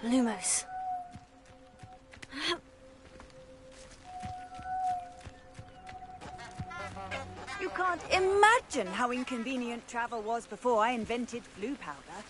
Speaker 7: Lumos.
Speaker 9: You can't imagine how inconvenient travel was before I invented flu powder.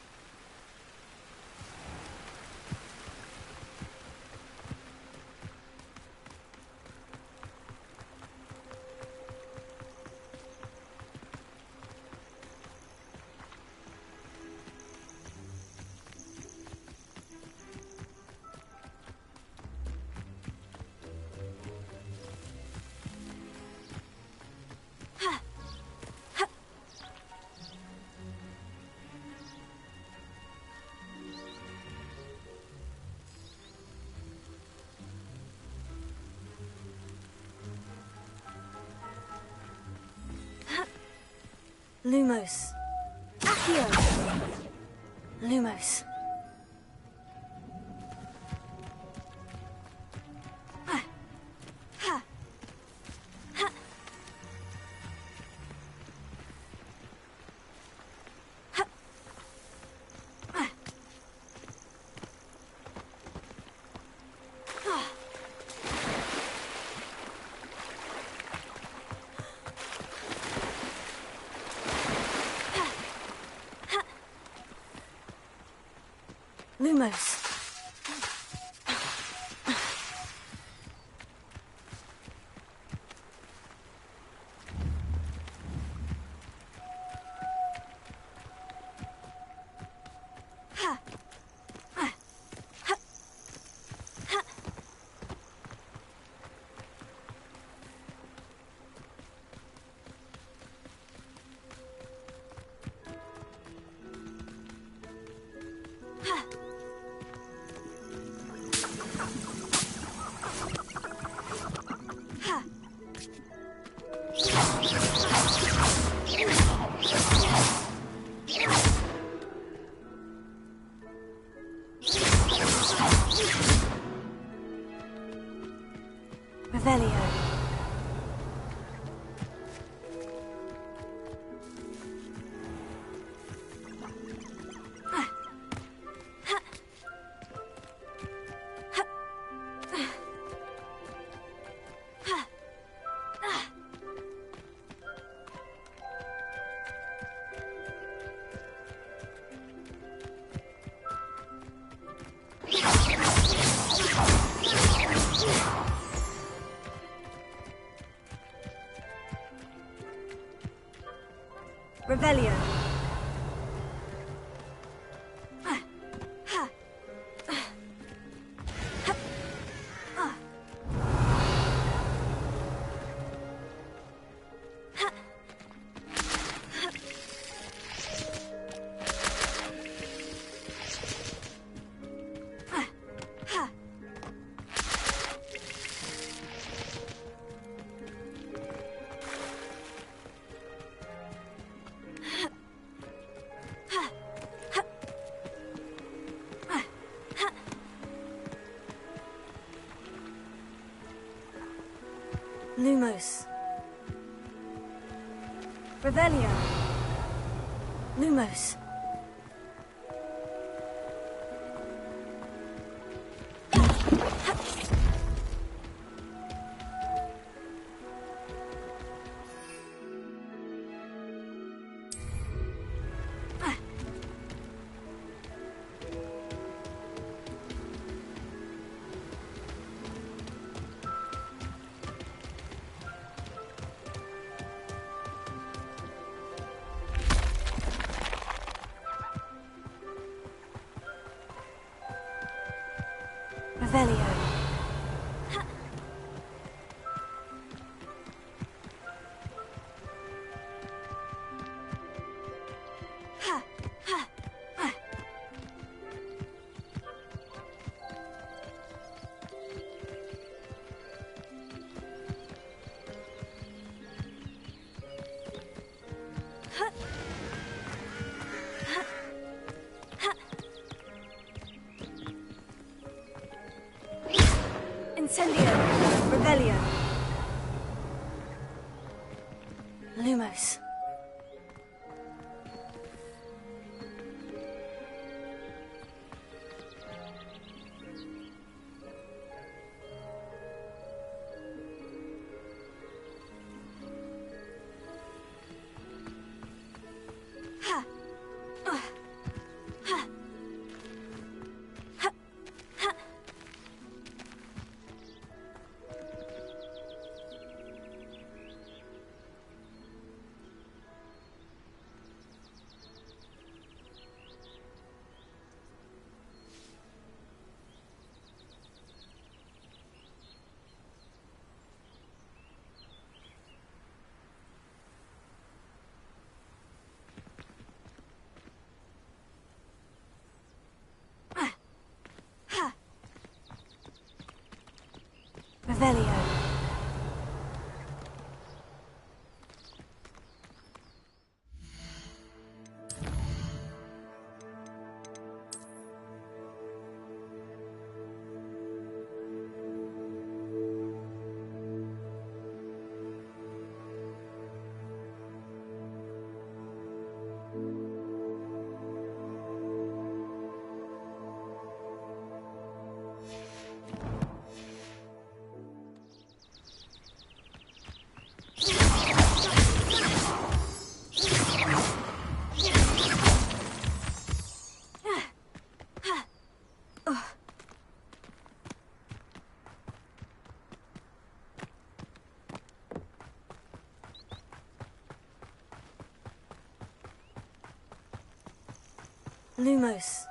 Speaker 7: Lumos. Accio. Lumos. Lumos. Revelio. Revelio. Lumos. Revelio. Lumos. Revelio. Incendio. Revelio. Lumos. Lumos.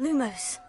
Speaker 7: Lumos.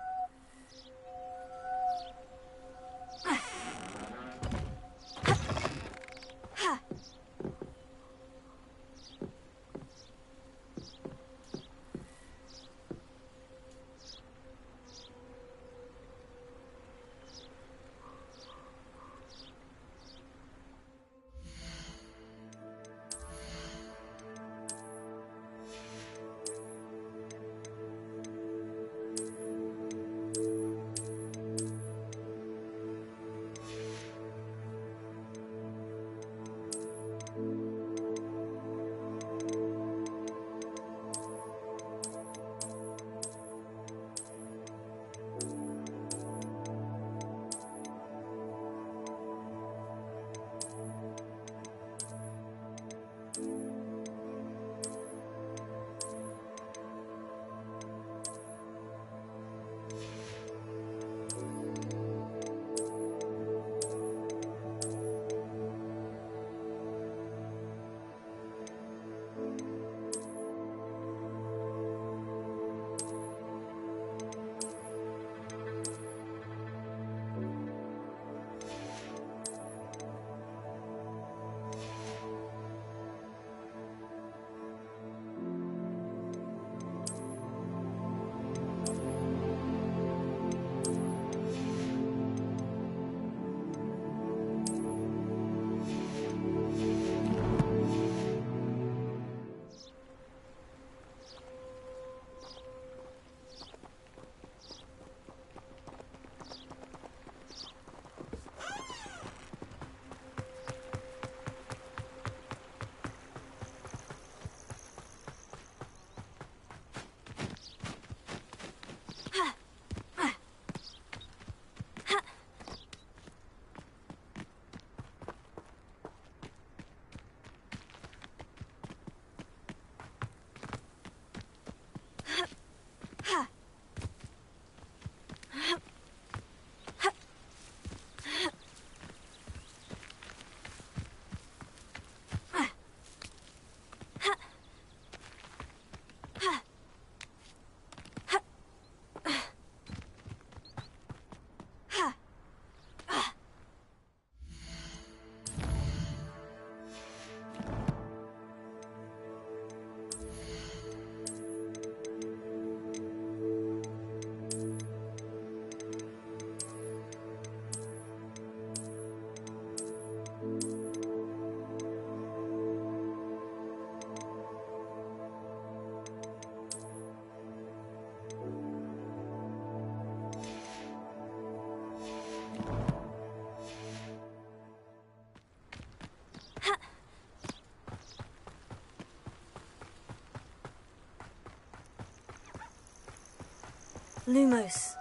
Speaker 7: Lumos.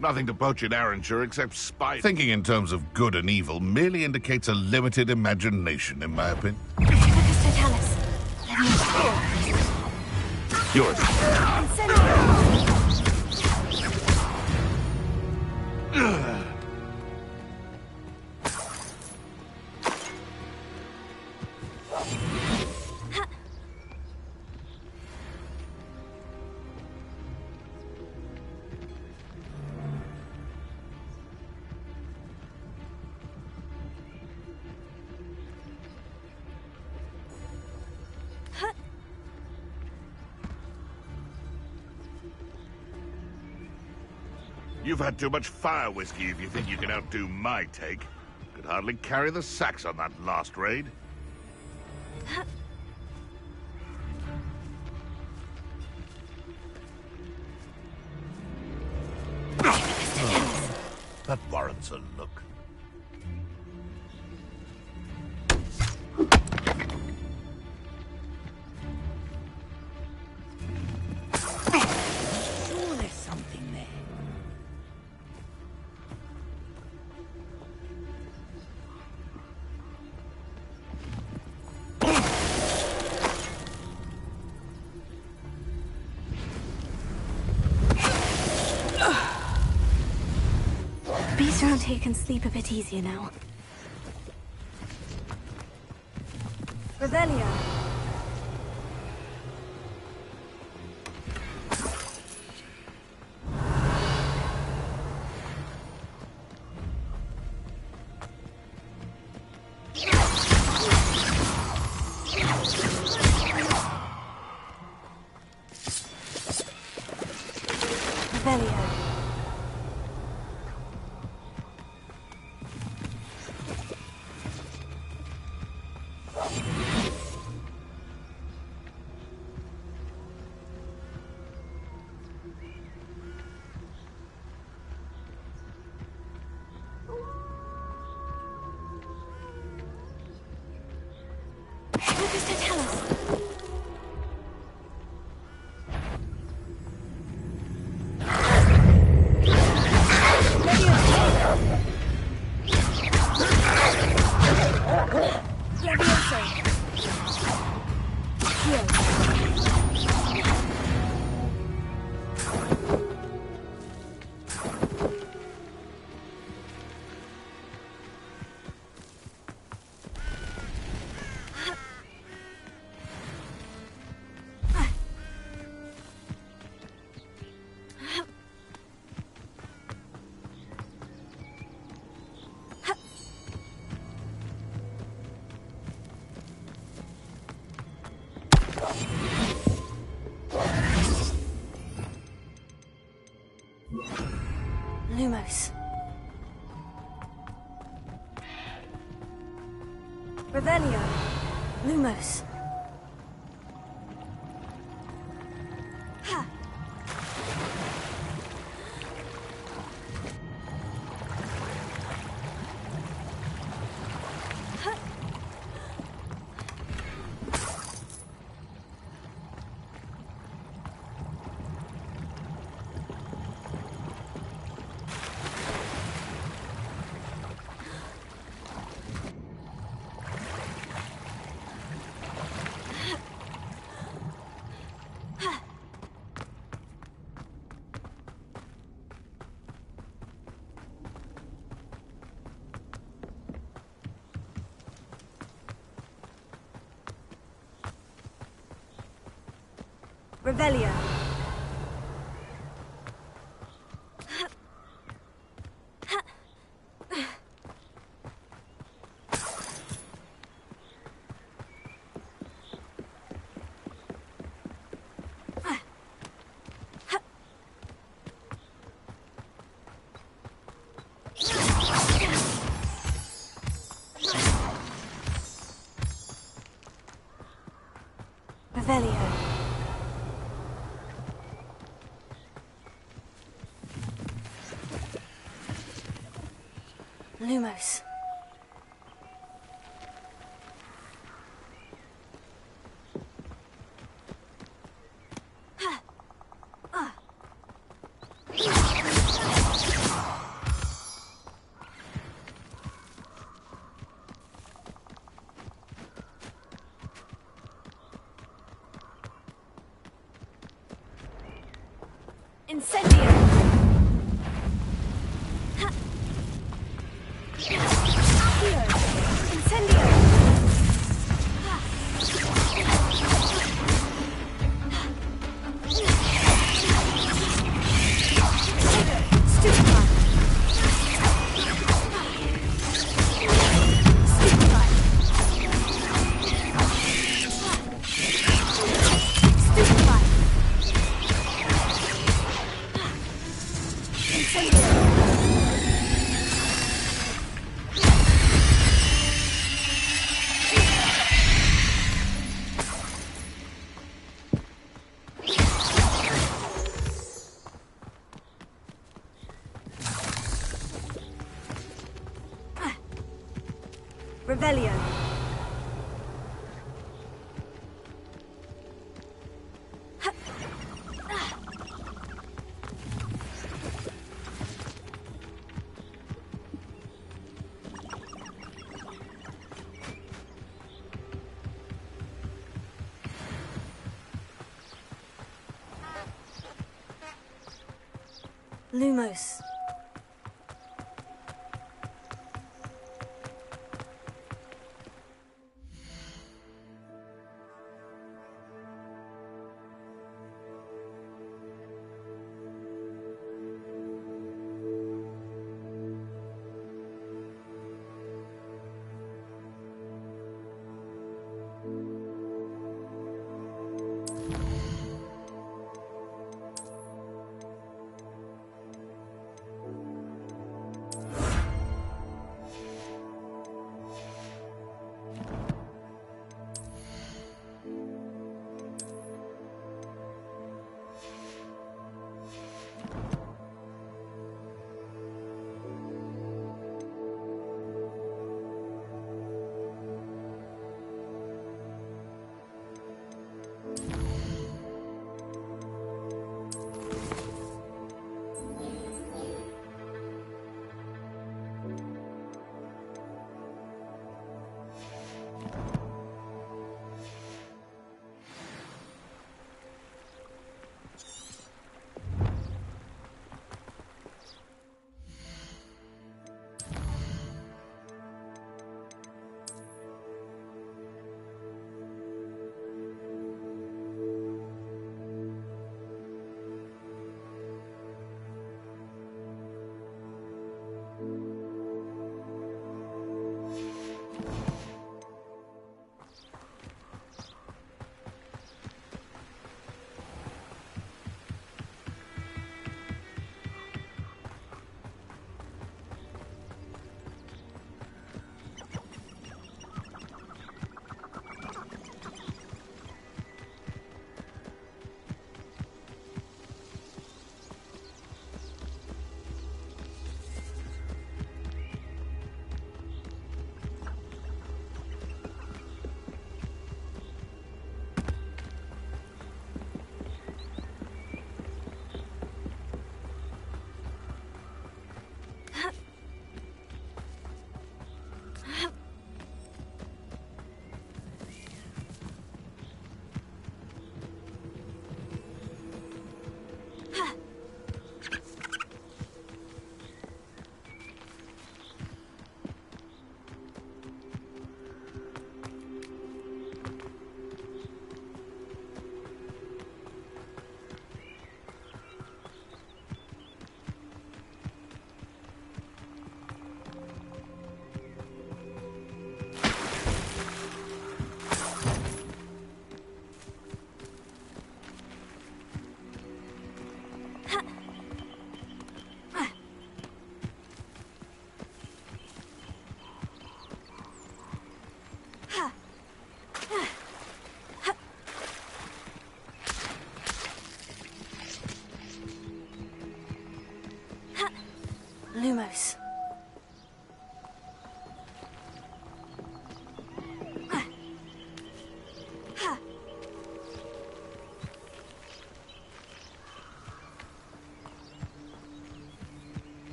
Speaker 8: Nothing to poach in Arranshire except spite. Thinking in terms of good and evil merely indicates a limited imagination, in my opinion.
Speaker 7: Totalis.
Speaker 8: Yours. You've had too much fire whiskey if you think you can outdo my take. Could hardly carry the sacks on that last raid. That warrants a look.
Speaker 14: Sure there's something there.
Speaker 7: Beast around here can sleep a bit easier now. Revelio. Revelio. Lumos. Revelio. Lumos. Ha. Revelio. Revelio. Lumos. Incendio! Accio! Incendio! Stupefy! Revelio. Lumos.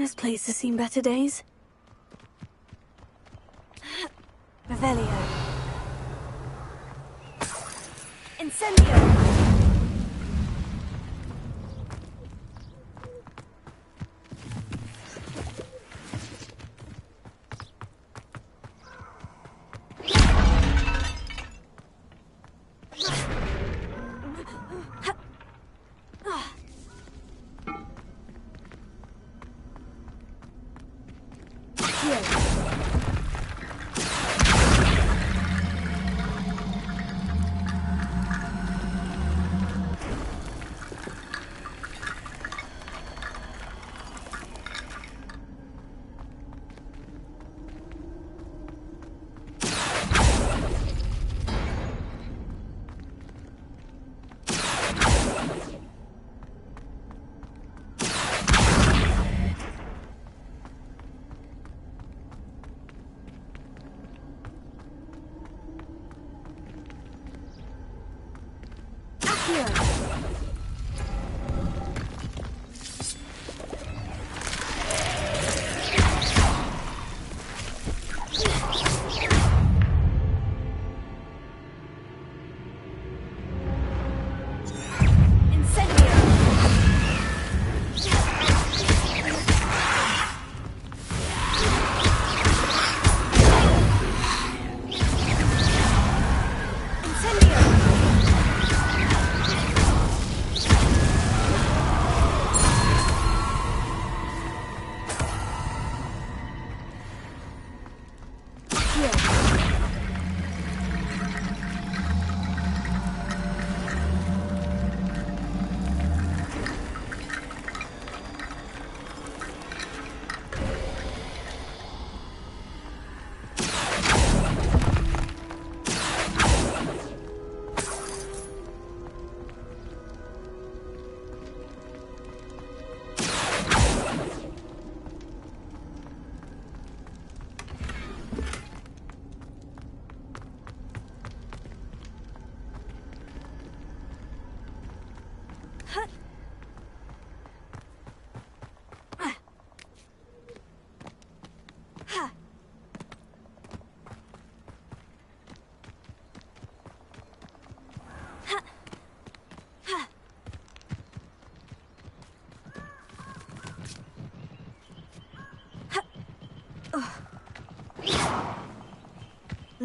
Speaker 7: This place has seen better days. Revelio. Incendio!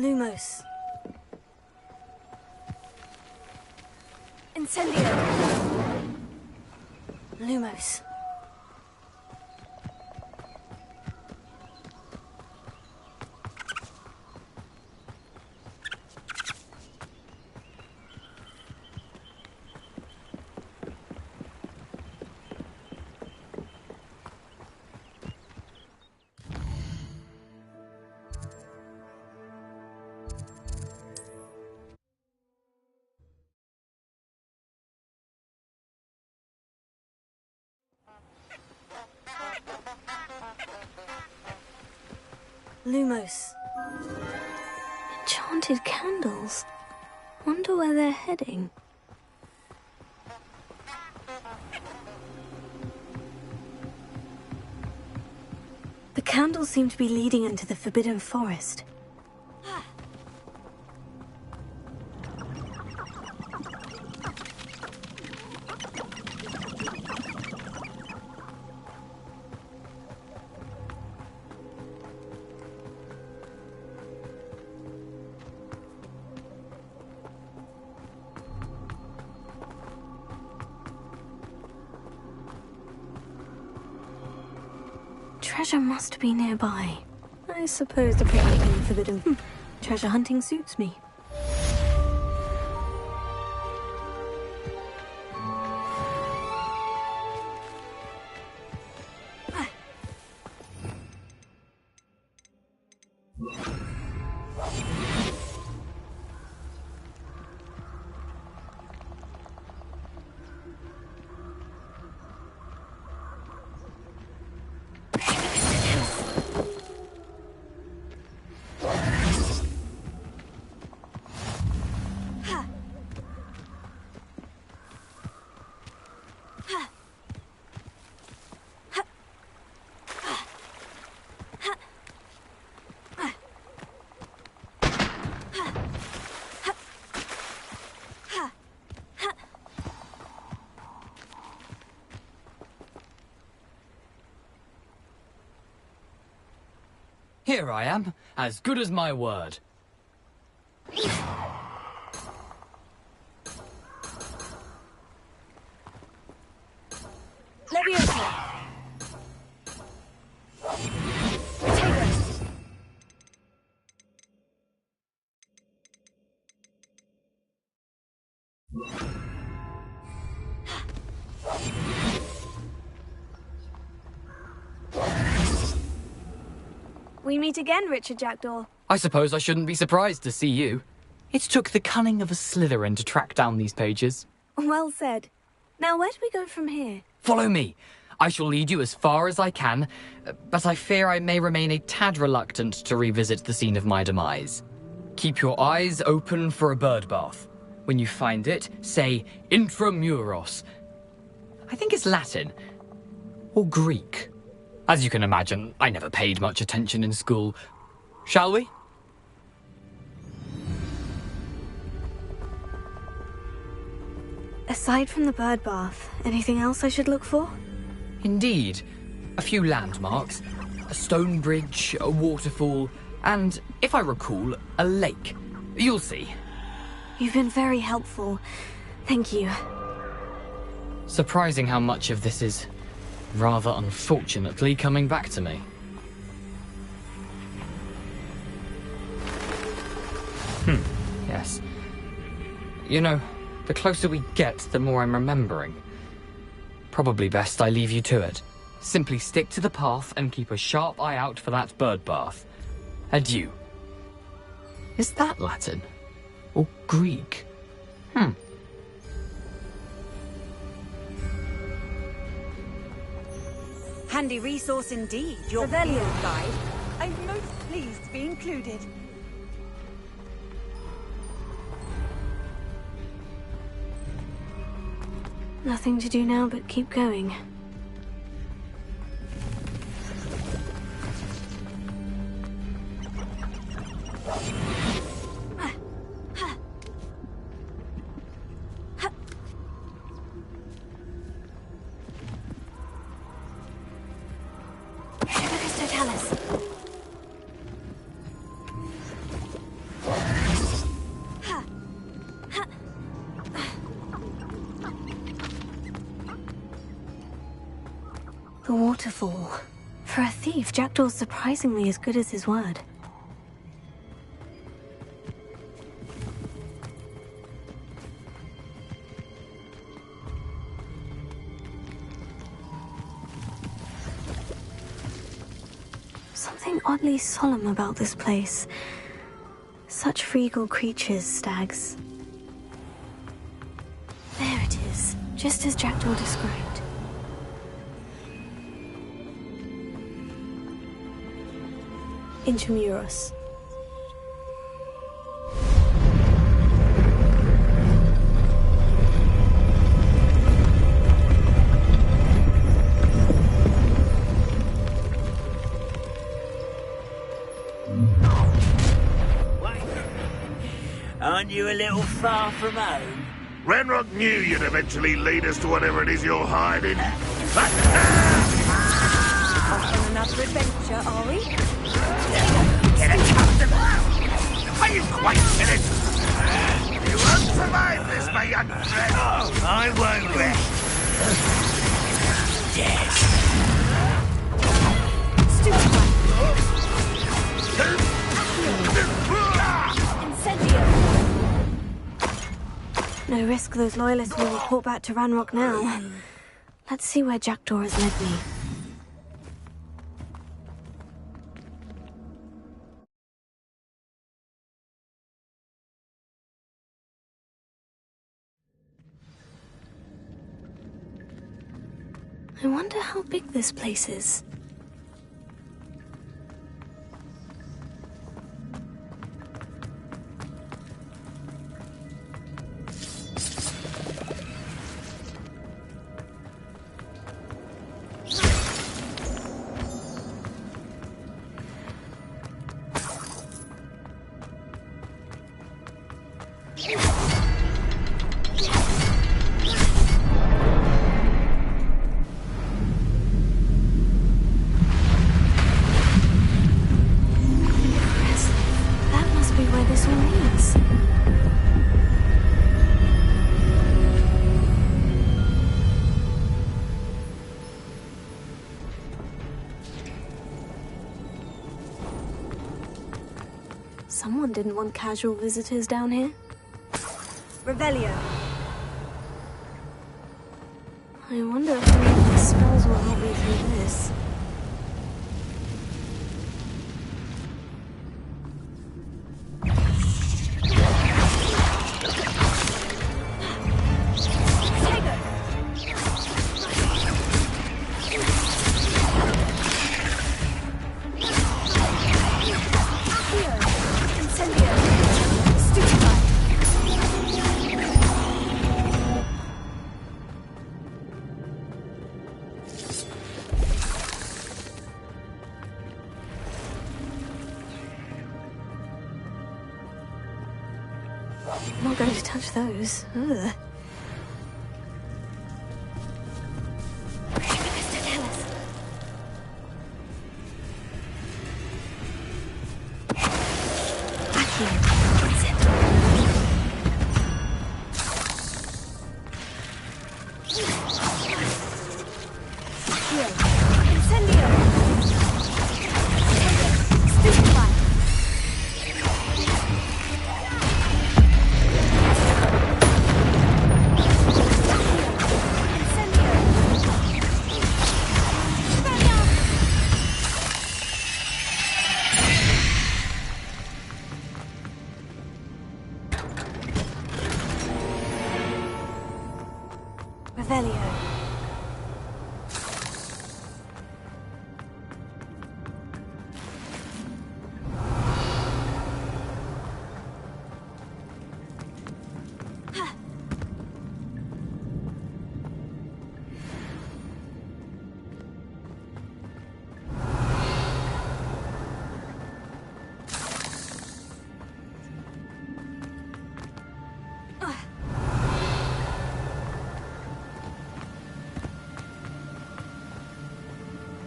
Speaker 7: Lumos. Incendio. Lumos. Lumos. Enchanted candles. Wonder where they're heading. The candles seem to be leading into the Forbidden Forest. Treasure must be nearby. I suppose the picnic in the Forbidden treasure hunting suits me.
Speaker 6: Here I am, as good as my word.
Speaker 7: Leviosa! We meet again, Richard Jackdaw.
Speaker 6: I suppose I shouldn't be surprised to see you. It took the cunning of a Slytherin to track down these pages.
Speaker 7: Well said. Now, where do we go from here?
Speaker 6: Follow me. I shall lead you as far as I can, but I fear I may remain a tad reluctant to revisit the scene of my demise. Keep your eyes open for a bird bath. When you find it, say intramuros. I think it's Latin. Or Greek. As you can imagine, I never paid much attention in school. Shall we?
Speaker 7: Aside from the bird bath, anything else I should look for?
Speaker 6: Indeed. A few landmarks. A stone bridge, a waterfall, and, if I recall, a lake. You'll see.
Speaker 7: You've been very helpful. Thank you.
Speaker 6: Surprising how much of this is, rather unfortunately, coming back to me. Yes. You know, the closer we get, the more I'm remembering. Probably best I leave you to it. Simply stick to the path and keep a sharp eye out for that bird bath. Adieu. Is that Latin? Or Greek?
Speaker 9: Handy resource indeed, your field guide. I'm most pleased to be included.
Speaker 7: Nothing to do now but keep going. The waterfall. For a thief, Jackdaw's surprisingly as good as his word. Something oddly solemn about this place. Such regal creatures, stags. There it is, just as Jackdaw described. Intramuros.
Speaker 14: Aren't you a little far from home?
Speaker 8: Ranrock knew you'd eventually lead us to whatever it is you're hiding.
Speaker 9: On another adventure, are we?
Speaker 8: Get accustomed! Are you quite finished? You won't survive this, my young friend! I won't rest! Yes!
Speaker 7: No risk those loyalists will report back to Ranrock now. Let's see where Jackdaw has led me. I wonder how big this place is. this all means. Someone didn't want casual visitors down here.
Speaker 9: Revelio.
Speaker 7: I wonder if any of the spells will help me through this. I'm not going to touch those. Ugh.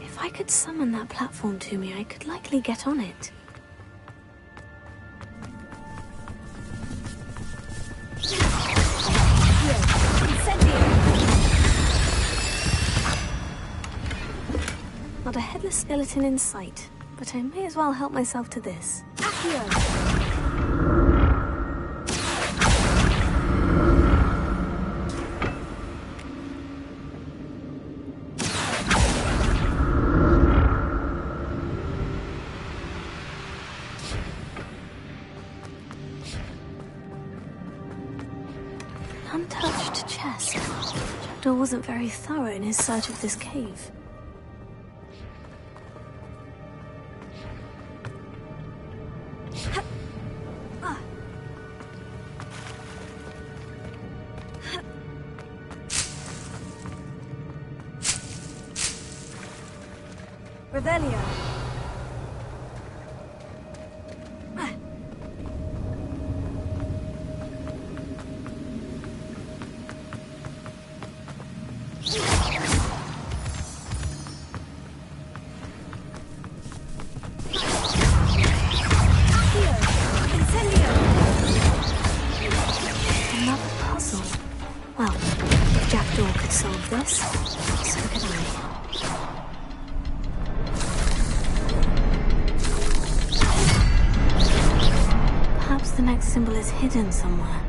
Speaker 7: If I could summon that platform to me, I could likely get on it. Not a headless skeleton in sight, but I may as well help myself to this. Untouched chest. Jackdaw wasn't very thorough in his search of this cave.
Speaker 9: Revelio.
Speaker 7: Another puzzle. Well, if Jackdaw could solve this, so could I. Perhaps the next symbol is hidden somewhere.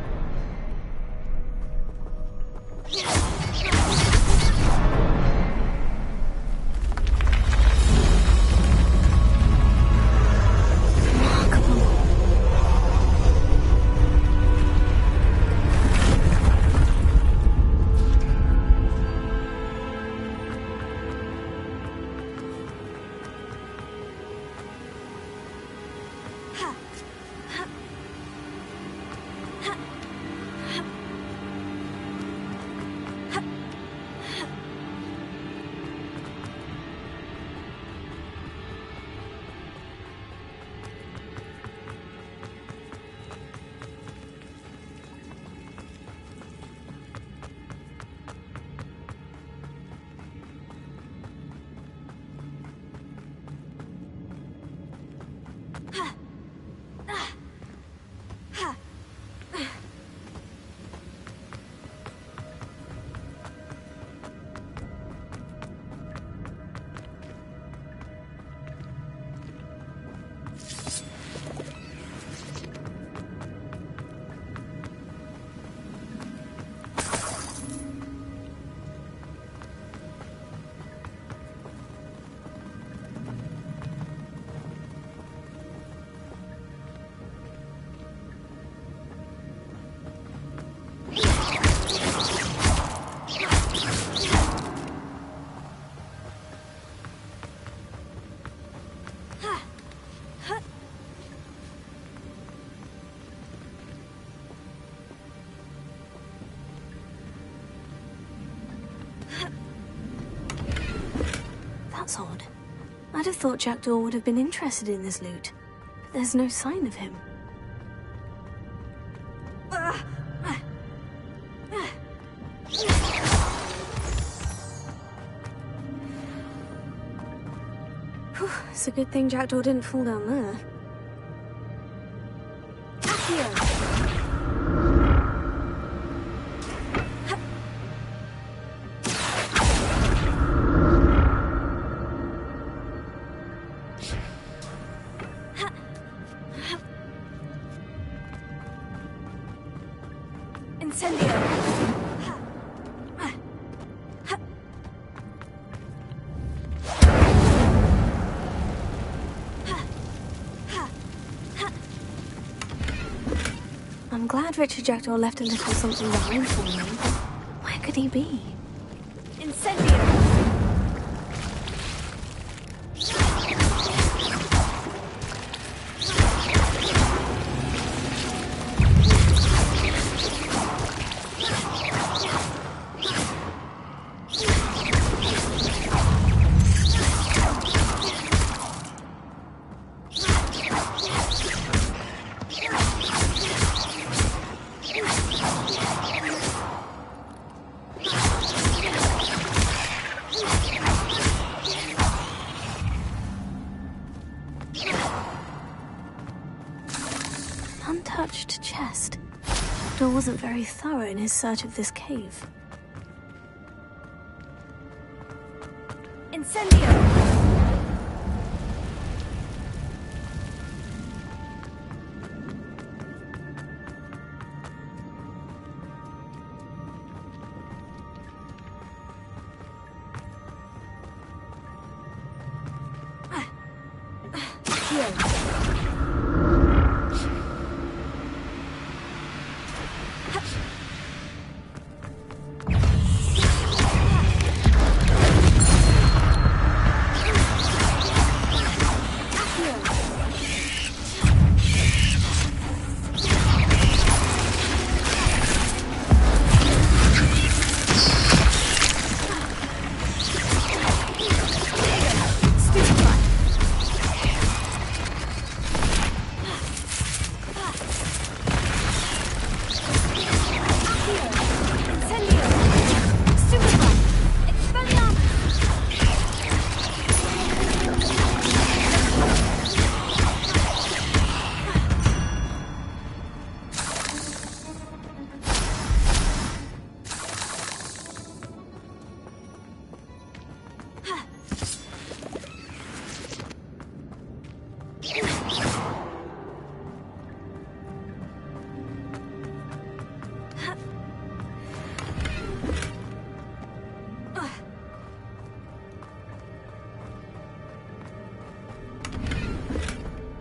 Speaker 7: That's odd. I'd have thought Jackdaw would have been interested in this loot, but there's no sign of him. Whew, it's a good thing Jackdaw didn't fall down there. Accio! I'm glad Richard Jackdaw left a little something behind for me, but where could he be? Incendio! Untouched chest. Jackdaw wasn't very thorough in his search of this cave. Incendio!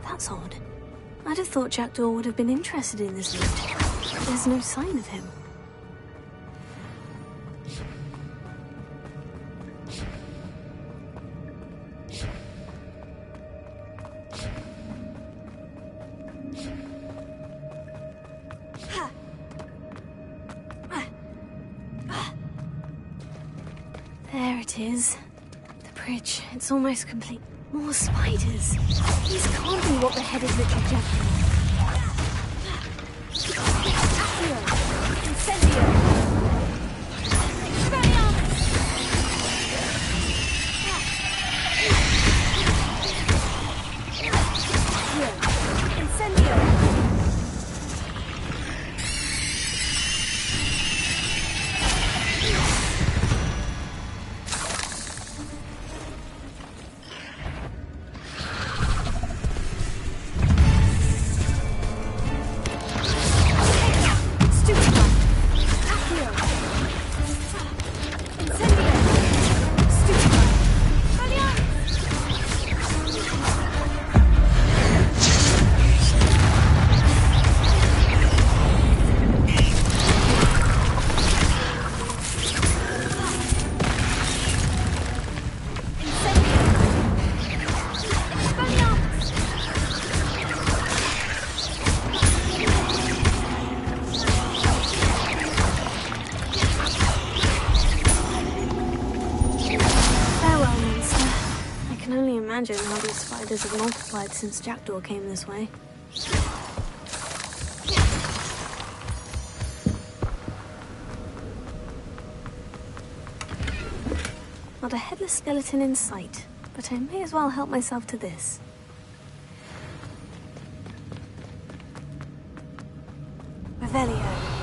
Speaker 7: That's odd. I'd have thought Jackdaw would have been interested in this loot. There's no sign of him. There it is. The bridge. It's almost complete. More spiders. These can't be what the headed Richard Jackdaw. Accio! Incendio! imagine how these spiders have multiplied since Jackdaw came this way. Not a headless skeleton in sight, but I may as well help myself to this. Revelio.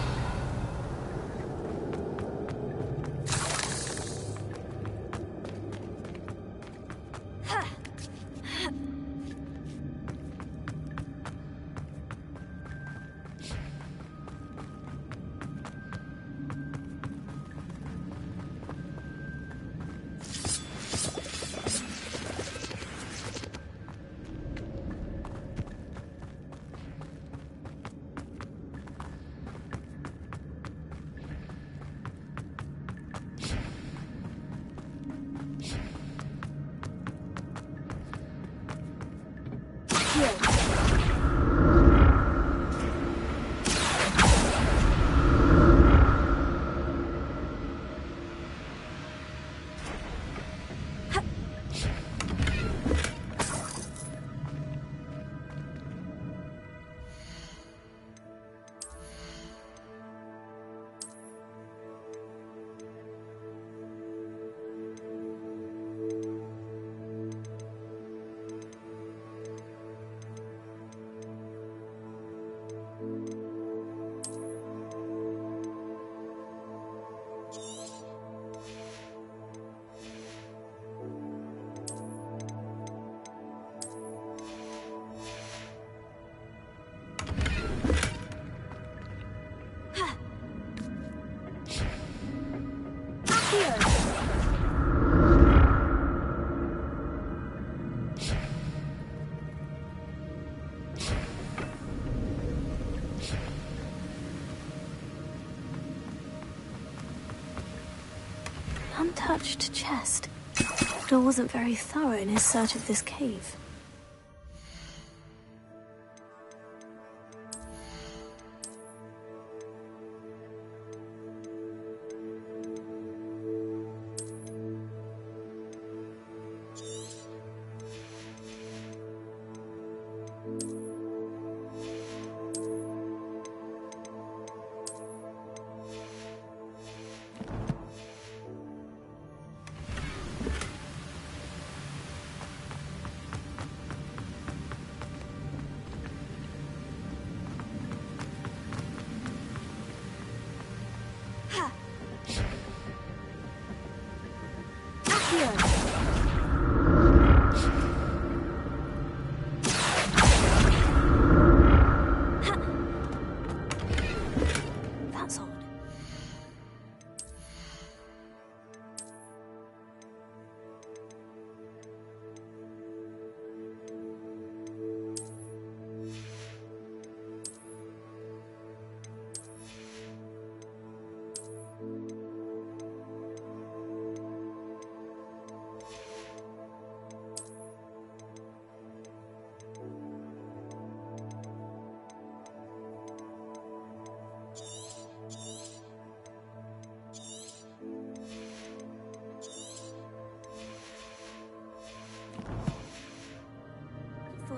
Speaker 7: Untouched chest. Jackdaw wasn't very thorough in his search of this cave.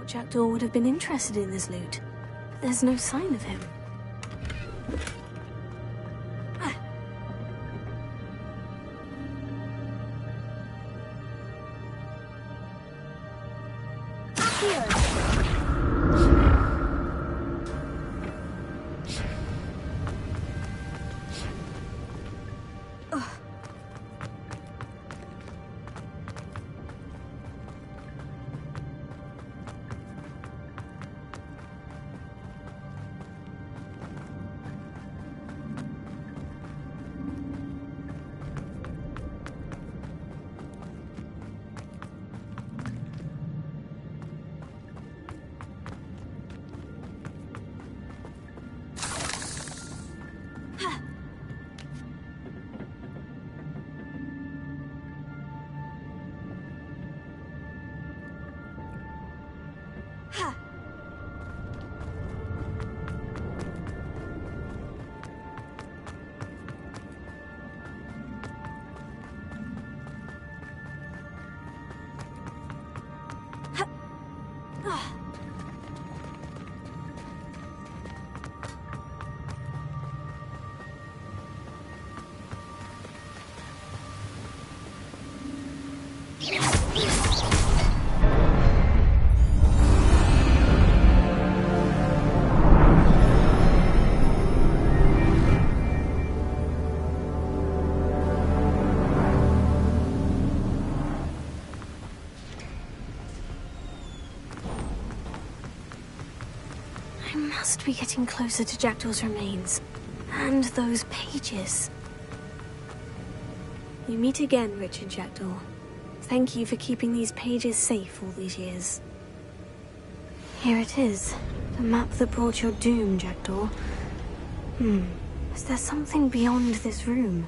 Speaker 7: Jackdaw would have been interested in this loot, but there's no sign of him. must be getting closer to Jackdaw's remains. And those pages. We meet again, Richard Jackdaw. Thank you for keeping these pages safe all these years. Here it is. The map that brought your doom, Jackdaw. Is there something beyond this room?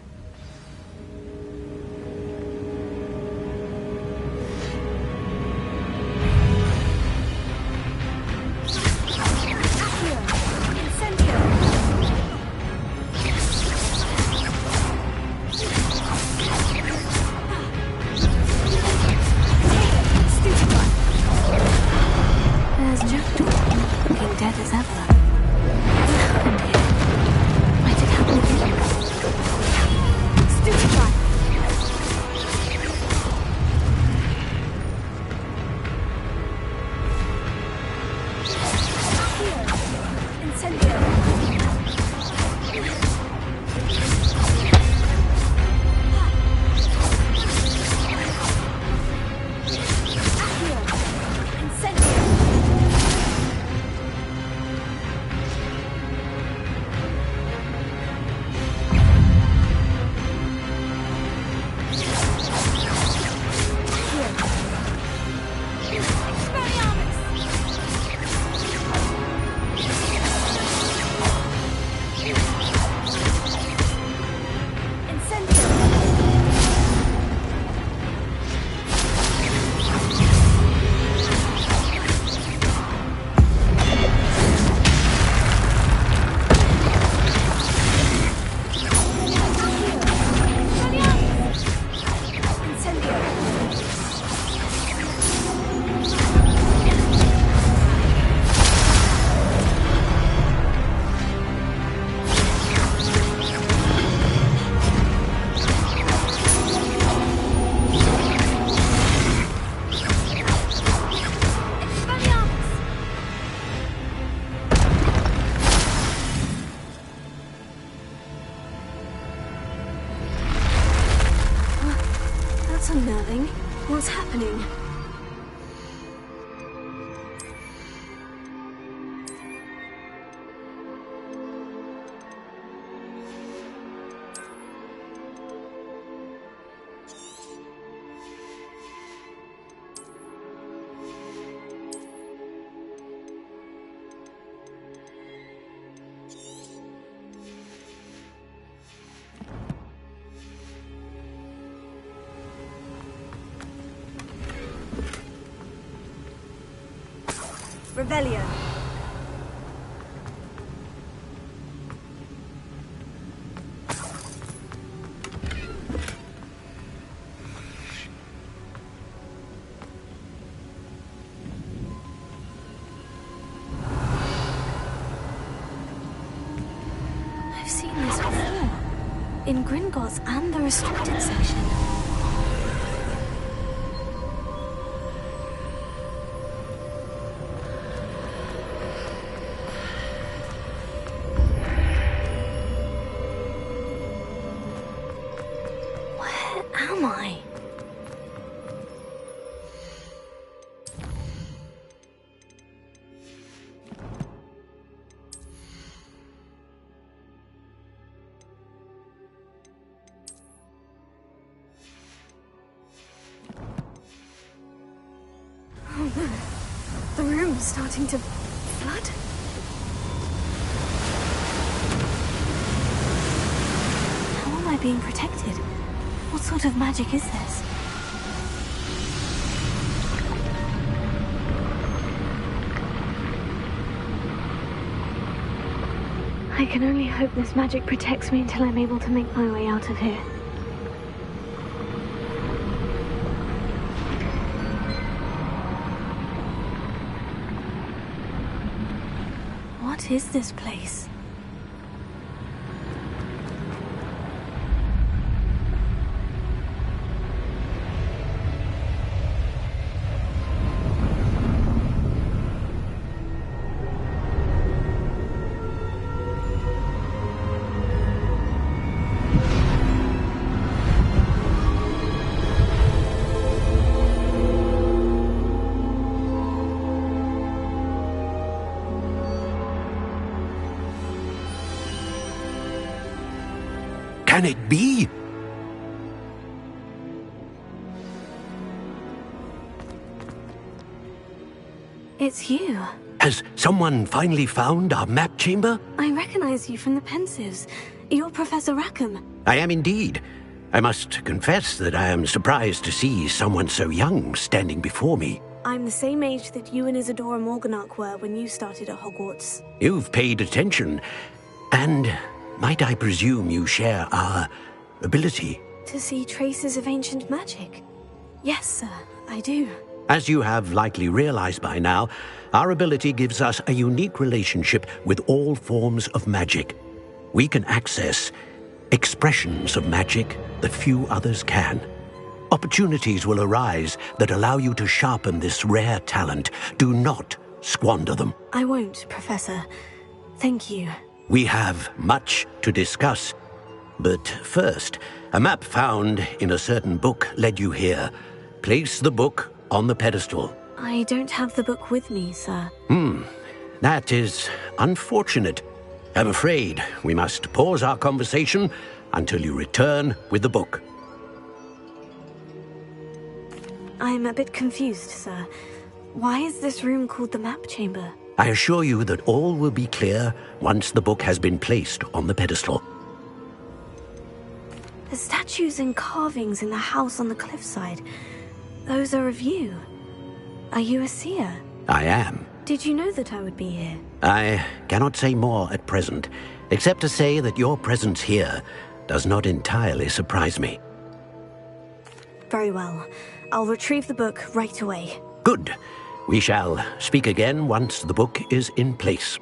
Speaker 7: Unnerving. What's happening? Revelio. I've seen this before. In Gringotts and the restricted section. Am I? Oh no. The room's starting to flood. How am I being protected? What sort of magic is this? I can only hope this magic protects me until I'm able to make my way out of here. What is this place?
Speaker 15: can it be?
Speaker 7: It's you.
Speaker 15: Has someone finally found our map chamber?
Speaker 7: I recognize you from the Pensives. You're Professor Rackham.
Speaker 15: I am indeed. I must confess that I am surprised to see someone so young standing before me.
Speaker 7: I'm the same age that you and Isadora Morganach were when you started at Hogwarts.
Speaker 15: You've paid attention. And might I presume you share our ability?
Speaker 7: To see traces of ancient magic? Yes, sir, I do.
Speaker 15: As you have likely realized by now, our ability gives us a unique relationship with all forms of magic. We can access expressions of magic that few others can. Opportunities will arise that allow you to sharpen this rare talent. Do not squander them.
Speaker 7: I won't, Professor. Thank you.
Speaker 15: We have much to discuss. But first, a map found in a certain book led you here. Place the book on the pedestal.
Speaker 7: I don't have the book with me, sir.
Speaker 15: That is unfortunate. I'm afraid we must pause our conversation until you return with the book.
Speaker 7: I'm a bit confused, sir. Why is this room called the map chamber?
Speaker 15: I assure you that all will be clear once the book has been placed on the pedestal.
Speaker 7: The statues and carvings in the house on the cliffside, those are of you. Are you a seer?
Speaker 15: I am.
Speaker 7: Did you know that I would be here?
Speaker 15: I cannot say more at present, except to say that your presence here does not entirely surprise me.
Speaker 7: Very well. I'll retrieve the book right away.
Speaker 15: Good. We shall speak again once the book is in place.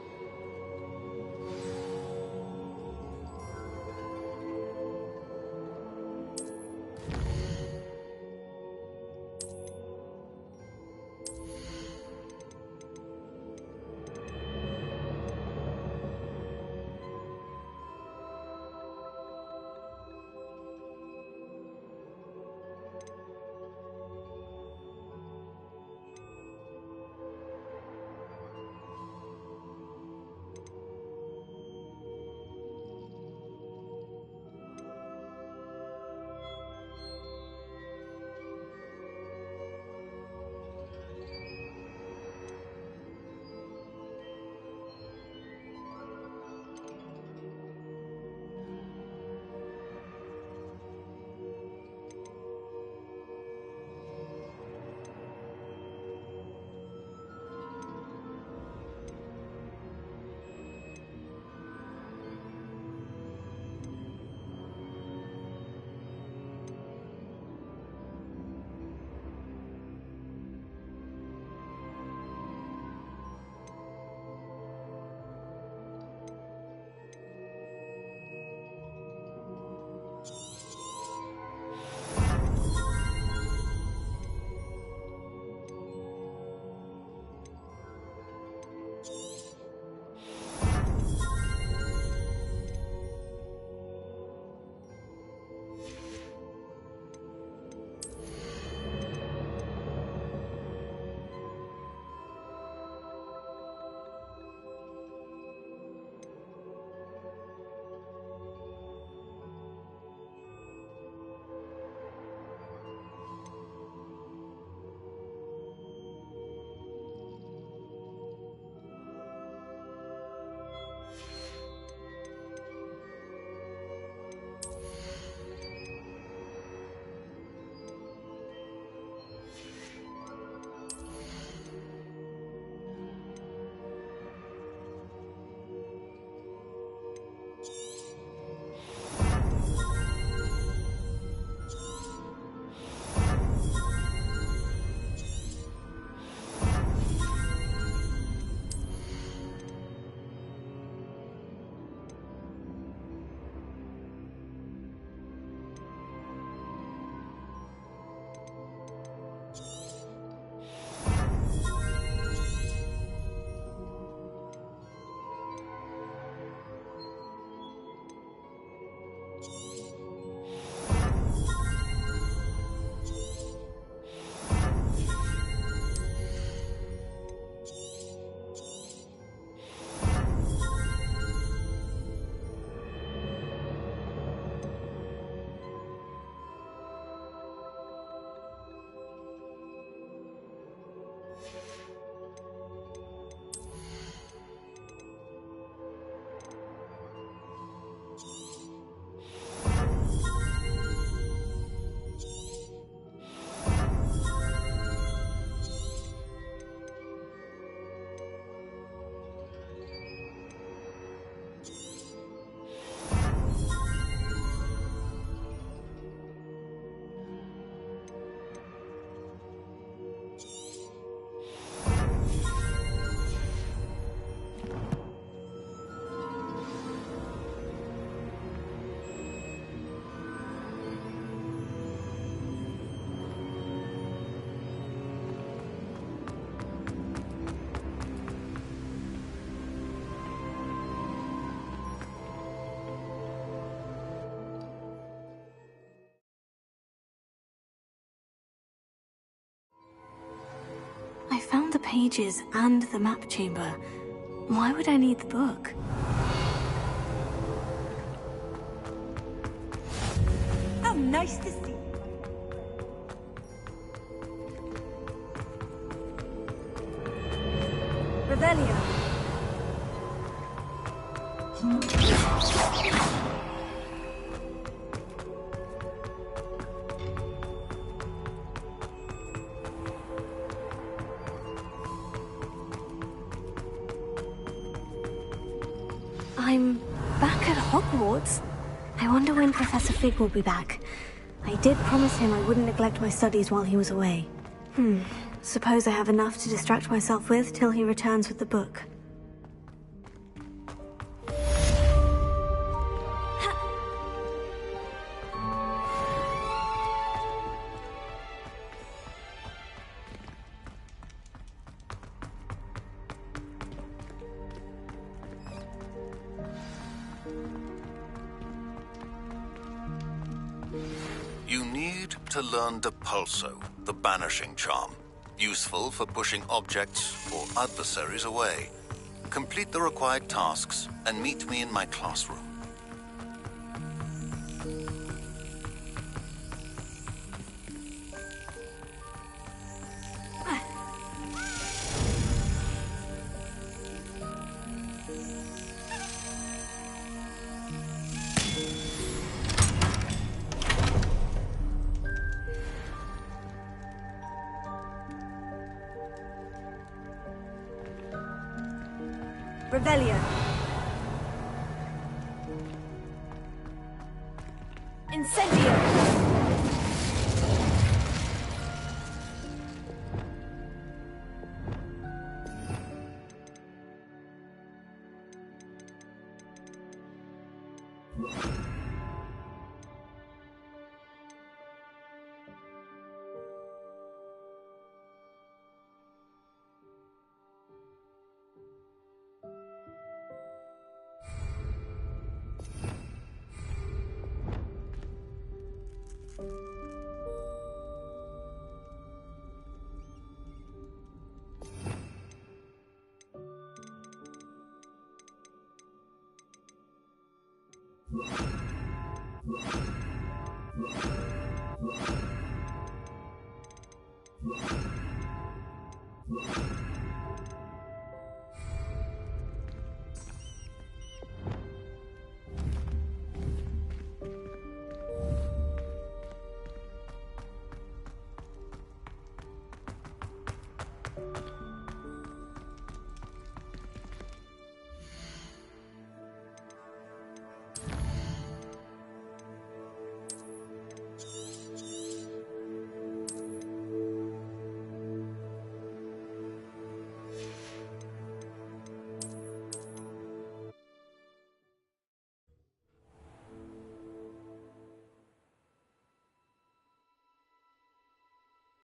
Speaker 7: the pages and the map chamber. Why would I need the book?
Speaker 9: How nice to see you. Revelio.
Speaker 7: I'm back at Hogwarts. I wonder when Professor Fig will be back. I did promise him I wouldn't neglect my studies while he was away. Suppose I have enough to distract myself with till he returns with the book.
Speaker 4: You need to learn Depulso, the banishing charm. Useful for pushing objects or adversaries away. Complete the required tasks and meet me in my classroom.
Speaker 9: Revelio. Incendio.